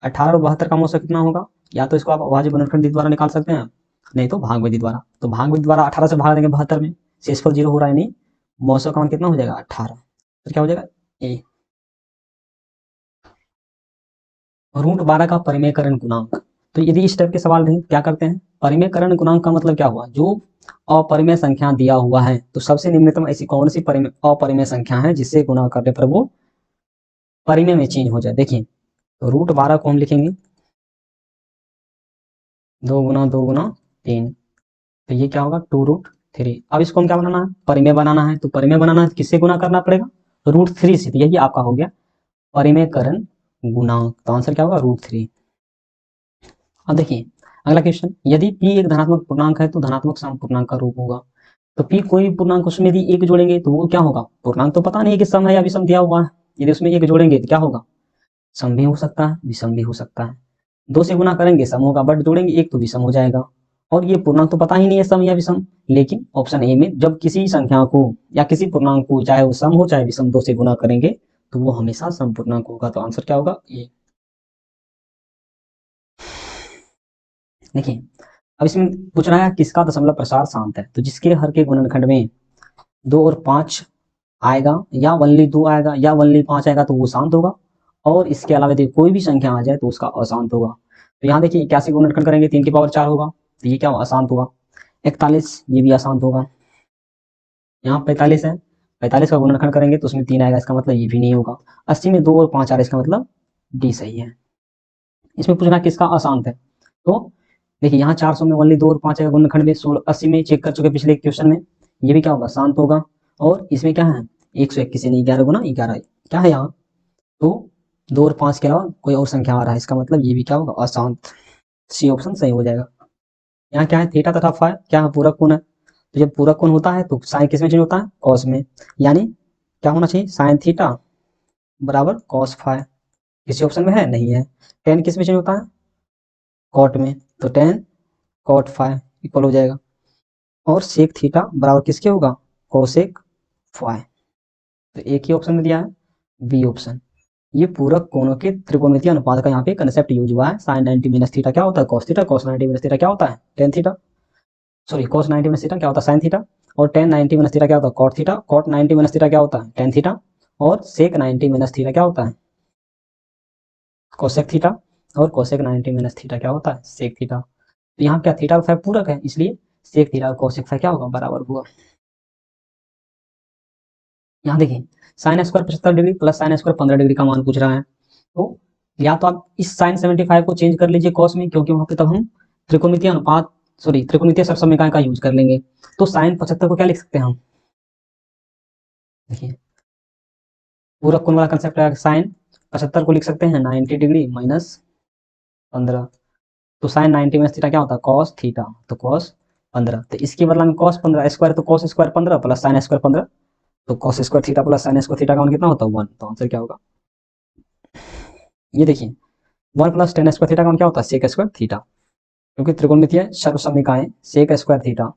18 और 72 का मौसम कितना होगा, या तो इसको आप अभाज्य गुणनखंड द्वारा निकाल सकते हैं, नहीं तो भाग विधि द्वारा। तो भाग विधि द्वारा 18 से भाग देंगे 72 में, शेषफल 0 हो रहा है, नहीं मौसम का मान कितना हो जाएगा 18, तो क्या हो जाएगा ए। √12 का परिमेयकरण गुणांक, तो यदि इस टाइप के सवाल नहीं क्या करते हैं, परिमेयकरण गुणांक का मतलब क्या हुआ, जो अपरिमेय संख्या दिया हुआ है तो सबसे निम्नतम ऐसी कौन सी अपरिमेय संख्या है जिससे गुणा करने पर वो परिमेय में चेंज हो जाए। देखिए तो √12 को हम लिखेंगे 2 गुना 2 गुना 3, तो ये क्या होगा 2√3। अब इसको हम क्या बनाना है परिमेय बनाना है, तो परिमेय बनाना है किससे गुना करना पड़ेगा √3 से, तो यही आपका हो गया परिमेयकरण गुणांक, तो आंसर क्या होगा √3। अब देखिए अगला क्वेश्चन, यदि p एक धनात्मक पूर्णांक है तो धनात्मक सम पूर्णांक का रूप होगा। तो p कोई भी पूर्णांक उसमें यदि एक जोड़ेंगे तो वो क्या होगा, पूर्णांक तो पता नहीं है कि सम है या विषम दिया हुआ है, यदि उसमें एक जोड़ेंगे तो क्या होगा सम भी हो सकता है विषम भी हो सकता है। 2 से गुना करेंगे सम होगा, बट जोड़ेंगे एक तो विषम हो जाएगा, और ये पूर्णांक तो पता ही नहीं है सम या विषम। लेकिन ऑप्शन ए में जब किसी संख्या को या किसी पूर्णांक को चाहे वो सम हो चाहे विषम 2 से गुना करेंगे तो वो हमेशा सम पूर्णांक होगा, तो आंसर क्या होगा ए। देखिए अब इसमें पूछ रहा है किसका दशमलव प्रसार शांत है, तो जिसके हर के गुणनखंड में 2 और 5 आएगा या वनली 2 आएगा या वनली 5 आएगा तो वो शांत होगा, और इसके अलावा यदि कोई भी संख्या आ जाए तो उसका अशांत होगा। तो यहाँ देखिए 81 गुणनखंड करेंगे 3 की पावर 4 होगा, तो ये क्या अशांत होगा। 41 ये भी अशांत होगा। यहाँ 45 है, 45 का गुणनखंड करेंगे तो उसमें 3 आएगा, इसका मतलब ये भी नहीं होगा। 80 में 2 और 5 आ रहा है, इसका मतलब डी सही है। इसमें पूछना किसका अशांत है, तो देखिए यहाँ 400 में ओनली 2 और 5 है गुणनखंड में, 16 80 में चेक कर चुके पिछले क्वेश्चन में, ये भी क्या होगा शांत होगा। और इसमें क्या है 121 यानी 11 गुना 11 क्या है यहाँ, तो 2 और 5 के अलावा कोई और संख्या आ रहा है, इसका मतलब ये भी क्या होगा अशांत। सी ऑप्शन सही हो जाएगा। यहाँ क्या है थीटा तथा फाई क्या है पूरक कोण है, तो जब पूरक कोण होता है तो साइन किस में चेंज होता है कॉस में, यानी क्या होना चाहिए साइन थीटा बराबर कॉस फाई, किसी ऑप्शन में है नहीं है। टेन किस में चेंज होता है कॉट में, तो टेन कॉट फाई इक्वल हो जाएगा, और सेक थीटा बराबर किसके होगा कोसेक फाई, तो एक ही ऑप्शन में दिया है बी ऑप्शन। ये पूरक कोणों के त्रिकोणमितीय अनुपात का यहाँ पे कंसेप्ट यूज हुआ है। साइन 90 माइनस थीटा क्या होता है cos theta, cos 90 minus theta क्या होता है tan theta, sorry cos 90 minus theta क्या होता है साइन थीटा, और टेन 90 माइनस थीटा क्या होता है cot theta, cot 90 minus theta क्या होता है टेन थीटा, और सेक 90 माइनस थीटा क्या होता है कोसेक थीटा, और कोसेक 90 माइनस थीटा क्या होता है सेक थीटा। तो यहाँ क्या थीटा और फाई पूरक है, इसलिए सेक थीटा और कोसेक फाई क्या होगा बराबर होगा। यहाँ देखिए sine square 75 degree plus sine square 15 degree का मान पूछ रहा है, तो या तो आप इस साइन 75 को चेंज कर लीजिए कॉस में, क्योंकि वहां पे तब हम त्रिकोणमितीय अनुपात सॉरी त्रिकोणमितीय सरसमीकरण का यूज कर लेंगे। तो साइन 75 को क्या लिख सकते हैं हम, देखिए पूरक कोण वाला कंसेप्ट है, साइन 75 को लिख सकते हैं 90 डिग्री माइनस 15, तो साइन 90 माइनस थीटा क्या होता है कॉस थीटा, तो कॉस 15, तो इसके बदला में कॉस 15 स्क्वायर, तो cos square 15 plus sine square 15, तो cos square theta plus sine square theta का मान कितना होता है 1, तो आंसर क्या होगा ये देखिए 1 प्लस टेन स्क्वायर थीटा का मान क्या होता है सेक स्क्वायर थीटा, क्योंकि त्रिकोणमितीय सर्वसमीकाएं sec square theta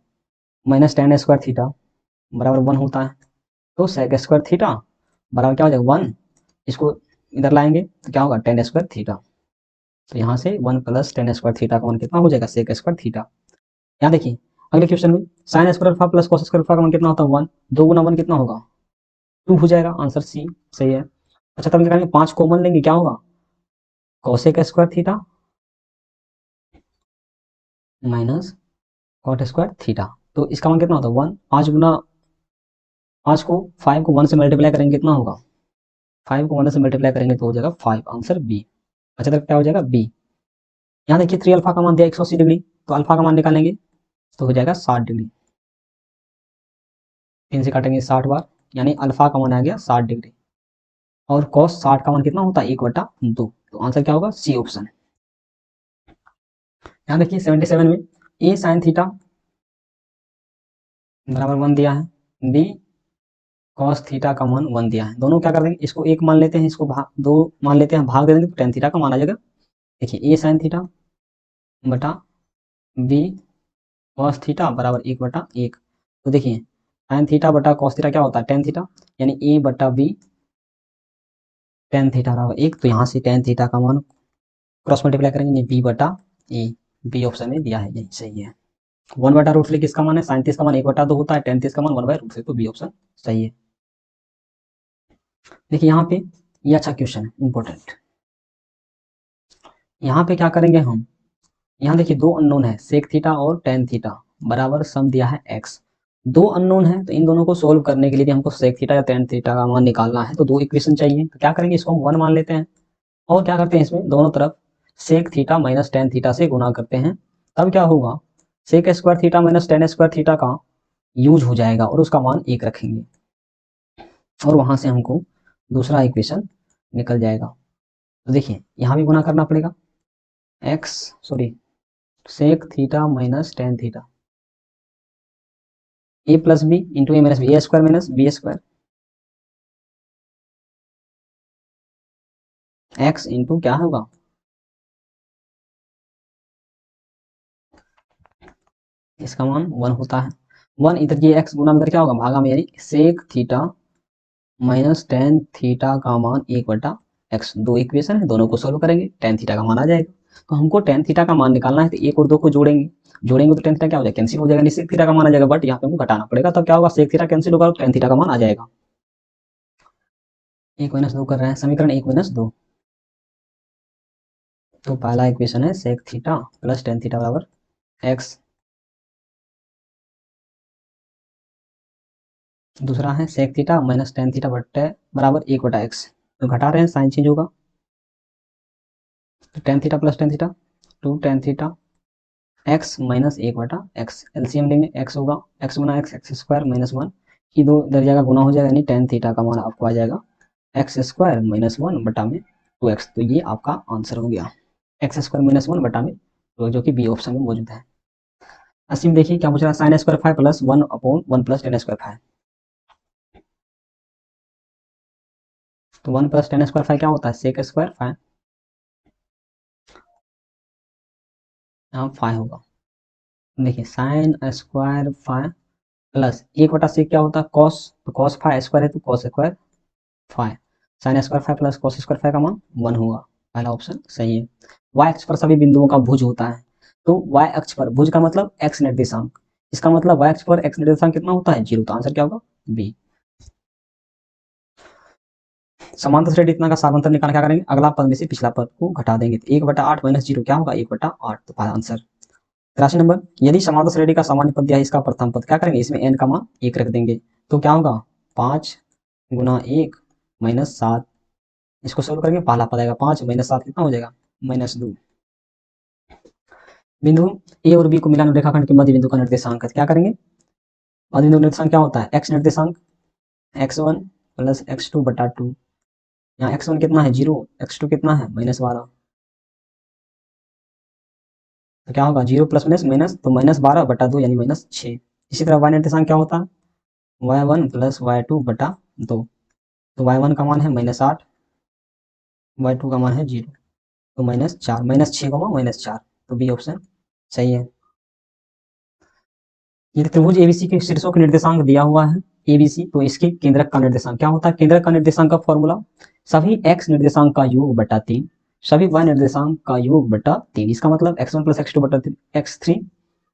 minus tan square theta बराबर 1 होता है, तो सेक स्क्वायर थीटा बराबर क्या हो जाएगा 1, इसको इधर लाएंगे तो क्या होगा टेन स्क्वायर थीटा, तो यहाँ से 1 प्लस टेन स्क्वायर थीटा का मान कितना हो जाएगा सेक स्क्वायर थीटा। यहाँ देखिए अगले क्वेश्चन में sine square alpha plus cos square alpha का मान कितना होता है 1, 2 गुना 1 कितना होगा 2 हो जाएगा, आंसर सी सही है। अच्छा तब निकालेंगे 5 कॉमन लेंगे क्या होगा cosec square theta minus cot square theta, तो इसका मान कितना होता है 1, 5 गुना 5 को 5 को 1 से मल्टीप्लाई करेंगे कितना होगा 5 को 1 से मल्टीप्लाई करेंगे तो हो जाएगा 5, आंसर बी। अच्छा तक क्या हो जाएगा बी। यहाँ देखिए 3 अल्फा का मान दिया 180 डिग्री, तो अल्फा का मान निकालेंगे तो हो जाएगा 60 डिग्री। 3 से काटेंगे 60 बार, यानी अल्फा का मान आ गया 60 डिग्री। और कॉस 60 का मान कितना होता है 1/2, तो आंसर क्या होगा सी ऑप्शन। यहाँ देखिए 77 में ए साइन थीटा बराबर 1 दिया है, बी कॉस थीटा का मान 1 दिया है। दोनों क्या कर देंगे, इसको एक मान लेते हैं, इसको दो मान लेते हैं, भाग दे देंगे तो टेन थीटा का मान आ जाएगा। देखिए ए साइन थीटा बटा बी कॉस थीटा बराबर 1/1। तो देखिए साइन थीटा बटा कॉस थीटा क्या होता है टेन थीटा, यानी ए बटा बी टेन थीटा बराबर 1। तो यहाँ से टेन थीटा का मान क्रॉस मल्टीप्लाई करेंगे, बी बटा ए, बी ऑप्शन में दिया है, यही सही है। 1/√3 किसका मान है, 37 का मान 1/2 होता है, 33 का मान 1/√3, तो बी ऑप्शन सही है। देखिए यहाँ पे ये अच्छा क्वेश्चन है, इंपॉर्टेंट। यहाँ पे क्या करेंगे हम, यहाँ देखिए दो अननोन है सेक थीटा और टेन थीटा बराबर सम दिया है एक्स। दो अननोन है तो इन दोनों को सोल्व करने के लिए हमको सेक थीटा या टेन थीटा का मान निकालना है, तो दो इक्वेशन चाहिए। तो क्या करेंगे, इसको हम 1 मान लेते हैं और क्या करते हैं इसमें दोनों तरफ sec theta minus tan theta से गुना करते हैं। तब क्या होगा, sec square theta minus tan square theta का यूज हो जाएगा और उसका मान 1 रखेंगे और वहां से हमको दूसरा इक्वेशन निकल जाएगा। तो देखिए यहाँ भी गुना करना पड़ेगा, X sorry sec theta minus tan theta A plus B into A minus B, A square minus B square X into क्या होगा, इसका मान 1 होता है। 1 इधर ये एक्स गुना में इधर क्या होगा भागा में, यानी sec theta minus tan theta का मान 1/x। दो इक्वेशन है, दोनों को सोल्व करेंगे टेन थीटा का मान आ जाएगा। तो हमको टेन थीटा का मान निकालना है, तो एक और दो को जोड़ेंगे, जोड़ेंगे तो टेन थीटा क्या हो जाएगा कैंसिल हो जाएगा, सेक थीटा का मान आ जाएगा, बट यहाँ पे हमको घटाना पड़ेगा। तब क्या होगा, सेक थीटा कैंसिल होगा और टेन थीटा का मान आ जाएगा। 1 - 2 कर रहे हैं, समीकरण 1 - 2। तो पहला इक्वेशन है sec theta plus tan theta बराबर एक्स, दूसरा है sec theta minus tan theta बट्टे बराबर 1/x। तो घटा रहे हैं साइन चेंज होगा, तो tan theta plus tan theta two tan theta x minus 1/x। LCM लेंगे, एक्स होगा एक्स गुना एक्स एक्स स्क्वायर माइनस 1, ये दो इधर जाएगा गुना हो जाएगा, यानी टेन थीटा का मान आपको आ जाएगा एक्स स्क्वायर माइनस 1 बटा में 2x। तो ये आपका आंसर हो गया एक्स स्क्वायर माइनस 1 बटा में, तो जो कि बी ऑप्शन में मौजूद है। अस्सी में देखिए क्या पूछ रहा है, sine square 5 plus 1/1 plus ten square 5। तो 1 प्लस टेन स्क्वायर 5 क्या होता है सेक स्क्वायर 5, यहाँ 5 होगा। देखिए साइन स्क्वायर 5 प्लस 1/6 क्या होता है कॉस, तो कॉस 5 स्क्वायर है तो cos square 5। Sine square 5 plus cos square 5 का मान 1 होगा, पहला ऑप्शन सही है। वाई अक्ष पर सभी बिंदुओं का भुज होता है, तो वाई अक्ष पर भुज का मतलब एक्स निर्देशांक, इसका मतलब वाई अक्ष पर एक्स निर्देशांक कितना होता है 0, तो आंसर क्या होगा बी। समांतर श्रेणी इतना का सामांतर निकाल क्या करेंगे, अगला पद में से पिछला पद को घटा देंगे, तो 1/8 माइनस 0 क्या होगा 1/8, तो पहला आंसर। 83 नंबर, यदि समांतर श्रेणी का सामान्य पद दिया है, इसका प्रथम पद क्या करेंगे, इसमें n का मान 1 रख देंगे, तो क्या होगा 5 गुना 1 माइनस 7। इसको सोल्व करेंगे, पहला पद आएगा 5 माइनस 7 कितना हो जाएगा -2। बिंदु ए और बी को मिलाकर रेखाखंड के मध्य बिंदु का निर्देशांक क्या करेंगे, मध्य बिंदु निर्देशांक क्या होता है एक्स निर्देशांक, x1 प्लस x2 बटा 2। यहाँ x1 कितना है 0, x2 कितना है -12, तो क्या होगा 0 प्लस माइनस माइनस, तो -12 बटा 2 यानी -6। इसी तरह y निर्देशांक क्या होता है y1 प्लस y2 बटा 2, तो y1 का मान है -8, y2 का मान है 0, तो -4 -6 -4, तो बी ऑप्शन सही है। ये त्रिभुज एबीसी के शीर्षों का निर्देशांक दिया हुआ है एबीसी, तो इसके केंद्रक का निर्देशांक क्या होता है, केंद्रक का निर्देशांक का फॉर्मूला सभी x निर्देशांक का योग बटा 3 सभी y निर्देशांक का योग बटा 3। इसका मतलब x1 प्लस x2 बटा x3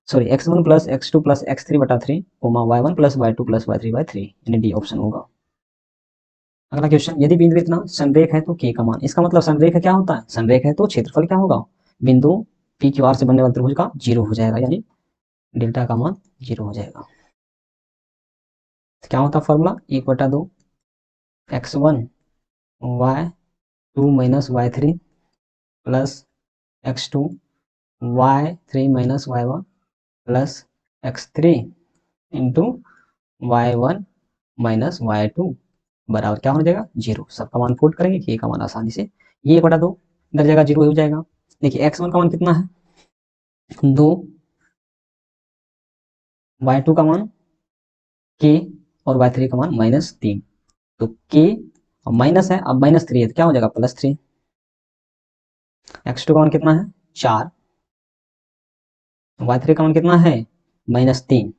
sorry x1 plus x2 plus x3 बटा 3 y1 plus y2 plus y3 by 3, यानी डी ऑप्शन होगा। अगला क्वेश्चन, यदि बिंदु इतना संरेख है तो k का मान, इसका मतलब संरेख क्या होता है, संरेख है तो क्षेत्रफल क्या होगा बिंदु पी क्यू आर से बनने वाले त्रिभुज का 0 हो जाएगा, यानी डेल्टा का मान 0 हो जाएगा। क्या होता है formula 1/2 x1 y2 minus y3 plus x2 y3 minus y1 plus x3 into y1 minus y2 बराबर क्या हो जाएगा 0। सबका मान पुट करेंगे कि का मान आसानी से ये 1/2 इधर जगह 0 हो जाएगा। देखिए x1 का मान कितना है 2, y2 का मान k और y3 का मान -3। तो k माइनस है, अब -3 है तो क्या हो जाएगा +3। x2 का मान कितना है 4, y3 का मान कितना है -3,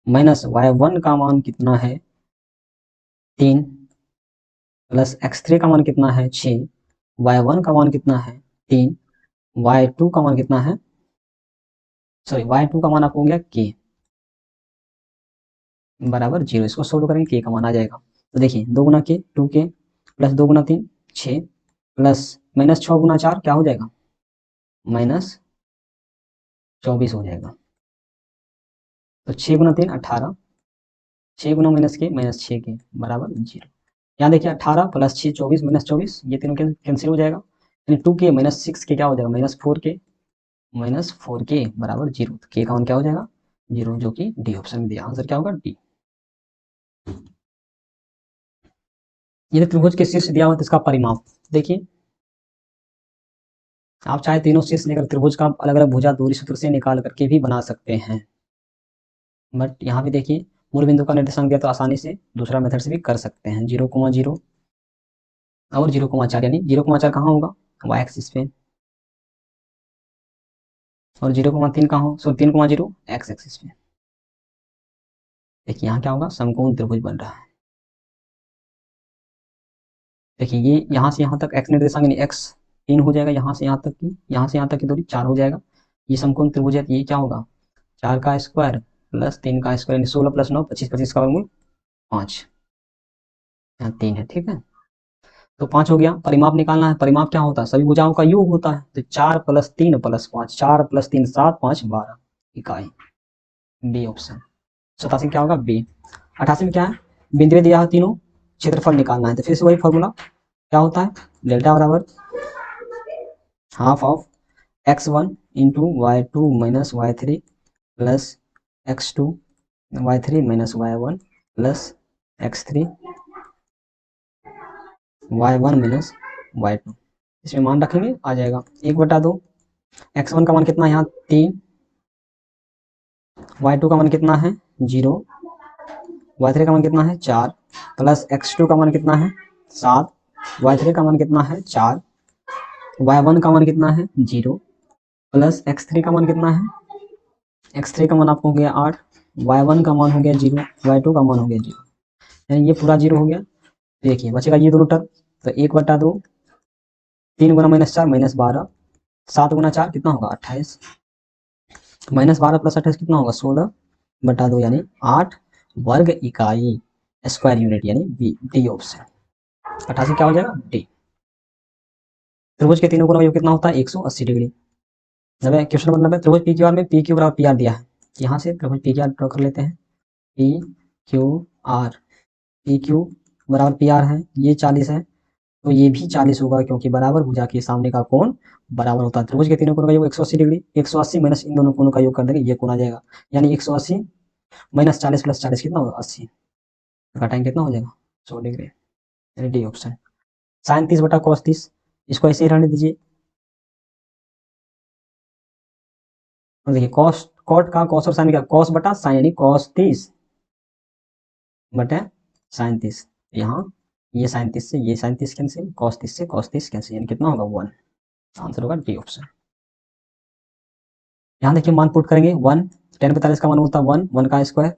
माइनस y1 का मान कितना है 3, प्लस x3 का मान कितना है 6, y1 का मान कितना है 3, y2 का मान कितना है, सॉरी y2 का मान आपको हो गया k बराबर 0। इसको सोल्व करेंगे k का मान आ जाएगा। तो देखिए 2 गुना k 2k प्लस 2 गुना 3 6 प्लस -6 गुना 4 क्या हो जाएगा -24 हो जाएगा। तो 6 गुना 3 18, 6 गुना -6 के बराबर 0। यहाँ देखिए 18 प्लस 6 24 -24 ये तीनों कैंसिल हो जाएगा, यानी 2k -6 के क्या हो जाएगा -4k बराबर 0। तो k का मान क्या हो जाएगा 0, जो कि डी ऑप्शन में दिया। आंसर क्या होगा डी। यदि त्रिभुज के शीर्ष दिया हो तो इसका परिमाप देखिए, आप चाहे तीनों शीर्ष लेकर त्रिभुज का अलग अलग भुजा दूरी सूत्र से निकाल करके भी बना सकते हैं, बट यहाँ पे देखिए मूल बिंदु का निर्देशांक दिया तो आसानी से दूसरा मेथड से भी कर सकते हैं। 0,0 और 0,4 यानी 0,4 कहाँ होगा वाई एक्सिस पे, और 0,3 कहाँ हो, सो 3,0 एक्स एक्सिस पे। देखिए यहाँ क्या होगा समकोण त्रिभुज बन रहा है। देखिए ये यहाँ से यहाँ तक एक्स निर्देशांक यानी एक्स 3 हो जाएगा, यहाँ से यहाँ तक की दूरी 4 हो जाएगा। ये समकोण त्रिभुज है, ये क्या होगा 4 का स्क्वायर प्लस 3 का स्क्वायर यानी 16 प्लस 9 25, 25 का वर्गमूल 5, यहाँ 3 है ठीक है। तो 5 हो गया। परिमाप निकालना है, परिमाप क्या होता है सभी भुजाओं का योग होता है। तो 4 प्लस 3 प्लस 5, 4 प्लस 3 7 5 12 इकाई, बी ऑप्शन। 87 क्या होगा बी। 88 में क्या है बिंदु दिया है तीनों, क्षेत्रफल निकालना है। तो फिर से वही फॉर्मूला क्या होता है डेल्टा बराबर half of x1 into y2 minus y3 plus x2 y3 minus y1 plus x3 y1 minus y2। इसमें मान रखेंगे आ जाएगा 1/2। x1 का मान कितना है यहाँ 3, y2 का मान कितना है 0, y3 का मान कितना है 4 प्लस x2 का मान कितना है 7, y3 का मान कितना है 4, y1 का मान कितना है 0 प्लस x3 का मान कितना है, x3 का मान आपको हो गया 8, y1 का मान हो गया 0, y2 का मान हो गया 0, यानी ये पूरा 0 हो गया। देखिए बचेगा ये दोनों टर्म, तो 1/2 3 गुना -4 -12, 7 गुना 4 कितना होगा 28, -12 प्लस 28 कितना होगा 16/2 यानी 8 वर्ग इकाई स्क्वायर यूनिट यानी बी डी ऑप्शन। 88 क्या हो जाएगा डी। त्रिभुज के तीनों कोणों का योग कितना होता है 180 डिग्री। क्वेश्चन नंबर 90 त्रिभुज पी क्यू आर में पी क्यू बराबर पी आर दिया है, यहाँ से त्रिभुज पी क्यू आर ड्रॉ कर लेते हैं। P Q R, P Q बराबर पी आर है, ये 40 है तो ये भी 40 होगा क्योंकि बराबर भुजा के सामने का कोण बराबर होता है। त्रिभुज के तीनों कोणों का योग 180 डिग्री, 180 माइनस इन दोनों कोणों का योग कर देंगे ये कोण आ जाएगा, यानी 180 माइनस 40 प्लस 40 कितना होगा 80, घटाएंगे कितना हो जाएगा 100 डिग्री, यानी डी ऑप्शन। साइन 30/cos 30 इसको ऐसे ही रहने दीजिए। और देखिए कॉस कॉट का कॉस और साइन क्या कॉस बटा साइन यानी cos 30 बटे साइन 30, यहाँ ये साइन 30 से ये साइन 30 कैंसिल, cos 30 से cos 30 कैंसिल, यानी कितना होगा 1। आंसर होगा डी ऑप्शन। यहाँ देखिए मान पुट करेंगे 1, tan 45 का मान होता है 1, 1 का स्क्वायर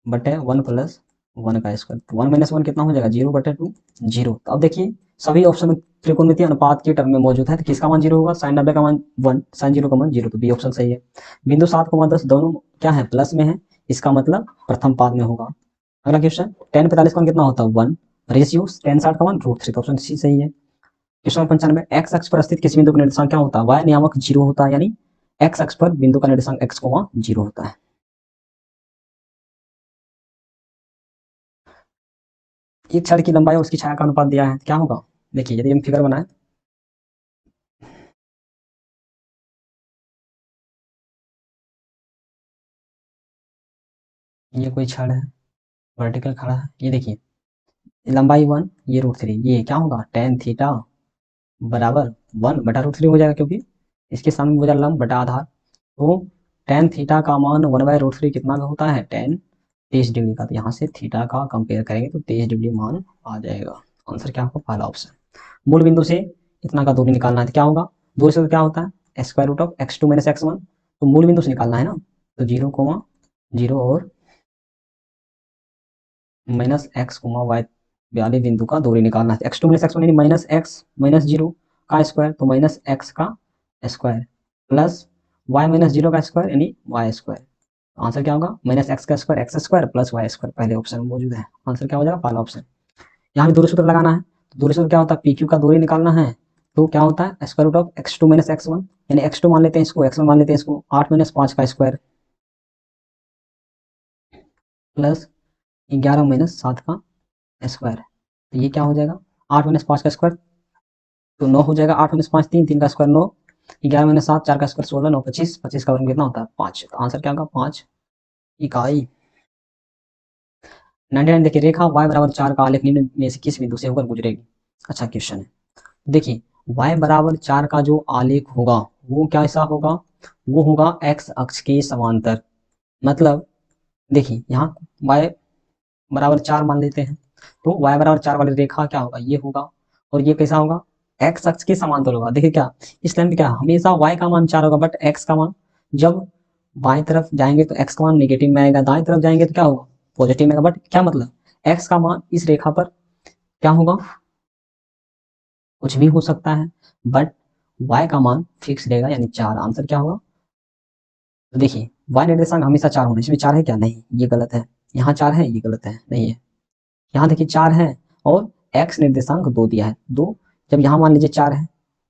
बटे 1 प्लस 1 का स्क्वायर, तो 1 माइनस 1 कितना हो जाएगा 0/2 0। तो अब देखिए सभी ऑप्शन में त्रिकोणमितीय अनुपात के टर्म में मौजूद है, तो किसका मान 0 होगा साइन 90 का मान 1, साइन 0 का मान 0, तो बी ऑप्शन सही है। बिंदु 7,10 दोनों क्या है प्लस में है, इसका मतलब प्रथम पाद में होगा। अगला क्वेश्चन tan 45 का मान कितना होता है 1, रेशियो tan 60 का मान √3, तो ऑप्शन सी सही है। क्वेश्चन 95 एक्स अक्ष पर स्थित किसी बिंदु का निर्देशांक क्या होता है y नियामक 0 होता है, यानी एक्स अक्ष पर बिंदु का निर्देशांक x, 0 होता है। एक छड़ की लंबाई और उसकी छाया का अनुपात दिया है क्या होगा, देखिए यदि हम फिगर बनाए ये कोई छड़ है, वर्टिकल खड़ा है, ये देखिए लंबाई 1, ये √3, ये क्या होगा tan थीटा बराबर 1/√3 हो जाएगा, क्योंकि इसके सामने बोला लंब बटा आधार। तो tan थीटा का मान 1/√3 कितना का होता है, tan 23 डिग्री का। तो यहाँ से थीटा का कंपेयर करेंगे तो 23 डिग्री मान आ जाएगा। आंसर क्या होगा, पहला ऑप्शन। मूल बिंदु से इतना का दूरी निकालना है तो क्या होगा, दूरी से तो क्या होता है √(x2 - x1), तो मूल बिंदु से निकालना है ना, तो 0,0 और -x, y वाले बिंदु का दूरी निकालना है। x2 - x1 यानी -x -0 का स्क्वायर, तो -x का स्क्वायर प्लस y -0 का स्क्वायर यानी y स्क्वायर। आंसर क्या होगा, -x का square x square plus y square पहले ऑप्शन में मौजूद है। आंसर क्या हो जाएगा, पहला ऑप्शन। यहाँ भी दूरी सूत्र लगाना है, तो दूरी सूत्र क्या होता है, PQ का दूरी निकालना है, तो क्या होता है (x2 - x1) यानी x2 मान लेते हैं इसको, x1 मान लेते हैं इसको, 8 - 5 का स्क्वायर प्लस 11 - 7 का स्क्वायर। तो ये क्या हो जाएगा, 8 - 5 का स्क्वायर तो 9 हो जाएगा, 8 - 5 3, 3 का स्क्वायर 9, 11 - 7 4 का स्क्वायर 16, 9 25, 25 का वर्ग कितना होता है 5। तो आंसर क्या होगा 5 इकाई। 99 देखिए, रेखा y बराबर 4 का आलेख निम्न में से किस बिंदु से होकर गुजरेगी। अच्छा क्वेश्चन है, देखिए y बराबर 4 का जो आलेख होगा वो कैसा होगा, वो होगा x अक्ष के समांतर। मतलब देखिए यहाँ y बराबर 4 मान लेते हैं, तो y बराबर 4 वाली रेखा क्या होगा, ये होगा, और ये कैसा होगा, x अक्ष के समांतर होगा। देखिए क्या इस लाइन पे क्या हमेशा y का मान 4 होगा, बट x का मान जब बाएं तरफ जाएंगे तो x का मान नेगेटिव में आएगा, दाएं तरफ जाएंगे तो क्या होगा पॉजिटिव में आएगा। बट क्या मतलब x का मान इस रेखा पर क्या होगा, कुछ भी हो सकता है, बट y का मान फिक्स रहेगा यानी 4। आंसर क्या होगा, तो देखिए y निर्देशांक हमेशा 4 होना, इसमें 4 है क्या, नहीं ये गलत है, यहाँ 4 है ये गलत है, नहीं है, यहाँ देखिए 4 है और x निर्देशांक 2 दिया है, 2 जब यहाँ मान लीजिए 4 है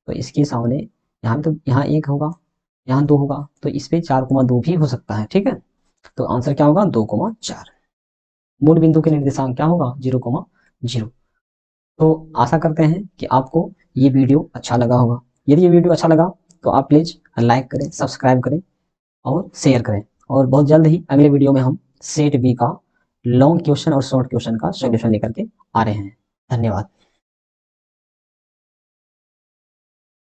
तो इसके सामने यहाँ तो यहाँ 1 होगा, यहाँ 2 होगा, तो इस पे 4,2 भी हो सकता है, ठीक है। तो आंसर क्या होगा 2,4। मूल बिंदु के निर्देशांक क्या होगा 0,0। तो आशा करते हैं कि आपको ये वीडियो अच्छा लगा होगा। यदि ये वीडियो अच्छा लगा तो आप प्लीज लाइक करें, सब्सक्राइब करें और शेयर करें। और बहुत जल्द ही अगले वीडियो में हम सेट बी का लॉन्ग क्वेश्चन और शॉर्ट क्वेश्चन का सॉल्यूशन लेकर के आ रहे हैं। धन्यवाद।